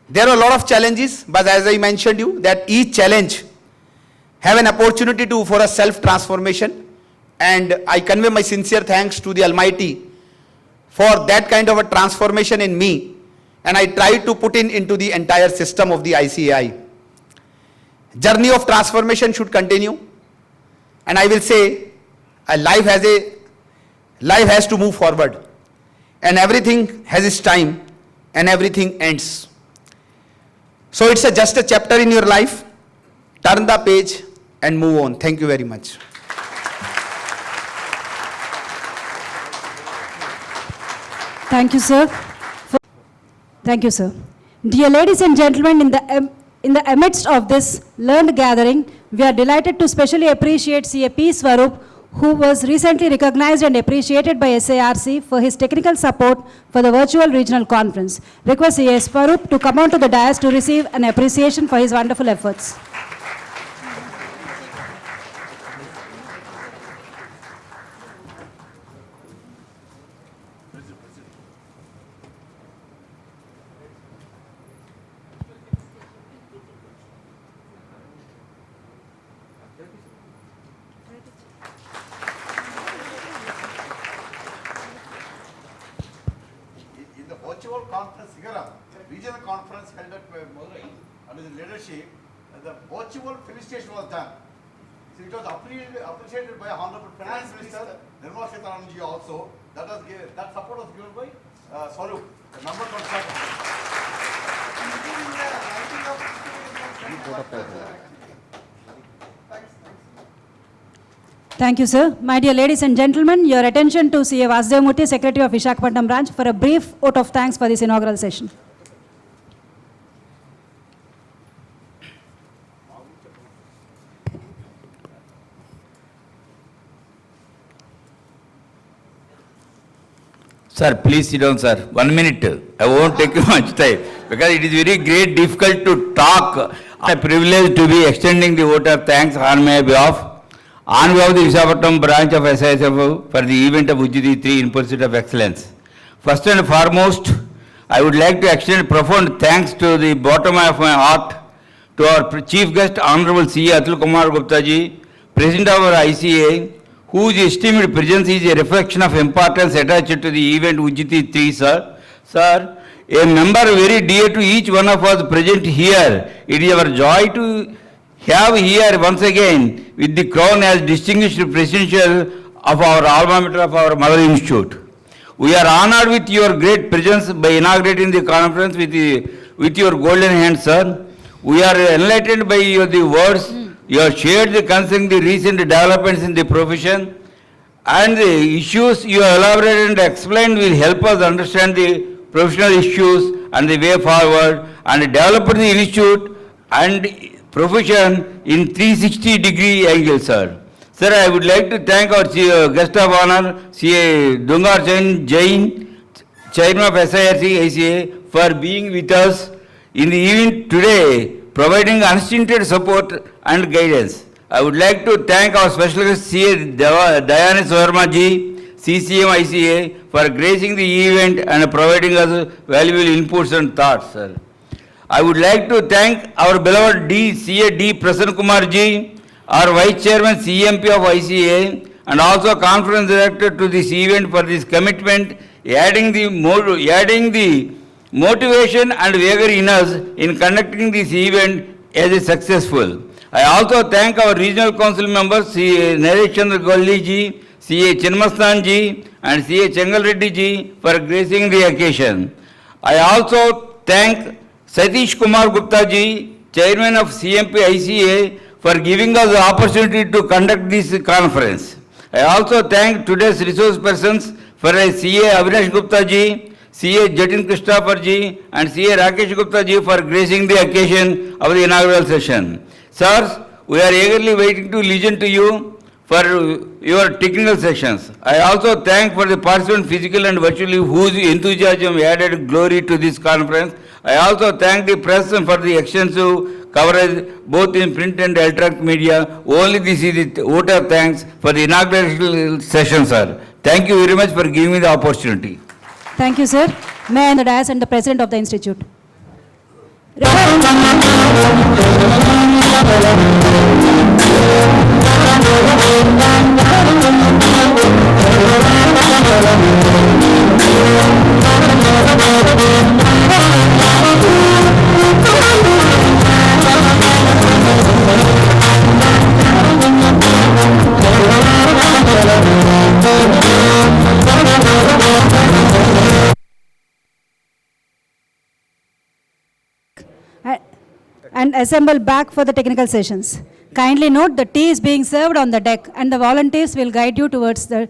there are a lot of challenges, but as I mentioned you, that each challenge have an opportunity for a self-transformation, and I convey my sincere thanks to the Almighty for that kind of a transformation in me, and I try to put into the entire system of the ICAI. Journey of transformation should continue, and I will say life has to move forward, and everything has its time and everything ends. So it's just a chapter in your life. Turn the page and move on. Thank you very much. Thank you, sir. Thank you, sir. Dear ladies and gentlemen, in the amidst of this learned gathering, we are delighted to specially appreciate CA P. Swarup, who was recently recognized and appreciated by SARC for his technical support for the virtual regional conference. Request CA Swarup to come onto the dais to receive an appreciation for his wonderful efforts. In the virtual conference, regional conference held at Madurai, under the leadership, the virtual finish station was done. So it was appreciated by Honorable Finance Minister Nirmala Sitharaman ji also. That support was given by Swarup, the number constructor. Thank you, sir. My dear ladies and gentlemen, your attention to CA Vasudevamurthy, Secretary of Visakhapatnam branch, for a brief vote of thanks for this inaugural session. Sir, please sit down, sir. 1 minute. I won't take you much time because it is very great, difficult to talk. I'm privileged to be extending the vote of thanks on my behalf. On behalf of the Visakhapatnam branch of SISF for the event of Ujjiti 3 in pursuit of excellence. First and foremost, I would like to extend profound thanks to the bottom of my heart to our chief guest, Honorable C. Atul Kumar Gupta ji, President of our ICA, whose esteemed presence is a reflection of importance attached to the event Ujjiti 3, sir. Sir, a member very dear to each one of us present here, it is our joy to have here once again with the crown as distinguished presidential of our alma mater of our mother institute. We are honored with your great presence by inaugurating the conference with your golden hand, sir. We are enlightened by the words you have shared concerning the recent developments in the profession, and the issues you have elaborated and explained will help us understand the professional issues and the way forward and develop the institute and profession in 360-degree angle, sir. Sir, I would like to thank our guest of honor, C.A. Dungar Jain, Chairman of SIRC ICA, for being with us in the event today, providing unstinted support and guidance. I would like to thank our special guest, C.A. Dayani Swarma ji, CCM ICA, for gracing the event and providing us valuable inputs and thoughts, sir. I would like to thank our beloved C.A. D. Prasanna Kumar ji, our Vice Chairman CMP of ICA, and also Conference Director to this event for this commitment, adding the motivation and vigor in us in conducting this event as a successful. I also thank our regional council members, C.A. Naresh Chandra Golli ji, C.A. Chinmastan ji, and C.A. Chengal Reddy ji for gracing the occasion. I also thank Satish Kumar Gupta ji, Chairman of CMP ICA, for giving us the opportunity to conduct this conference. I also thank today's resource persons for C.A. Avinash Gupta ji, C.A. Jatin Christopher ji, and C.A. Rakesh Gupta ji for gracing the occasion of the inaugural session. Sirs, we are eagerly waiting to listen to you for your technical sessions. I also thank for the participants physically and virtually whose enthusiasm added glory to this conference. I also thank the press for the extensive coverage both in print and electronic media. Only this is the vote of thanks for the inaugural session, sir. Thank you very much for giving me the opportunity. Thank you, sir. May I and the dais and the president of the institute. And assemble back for the technical sessions. Kindly note the tea is being served on the deck and the volunteers will guide you towards the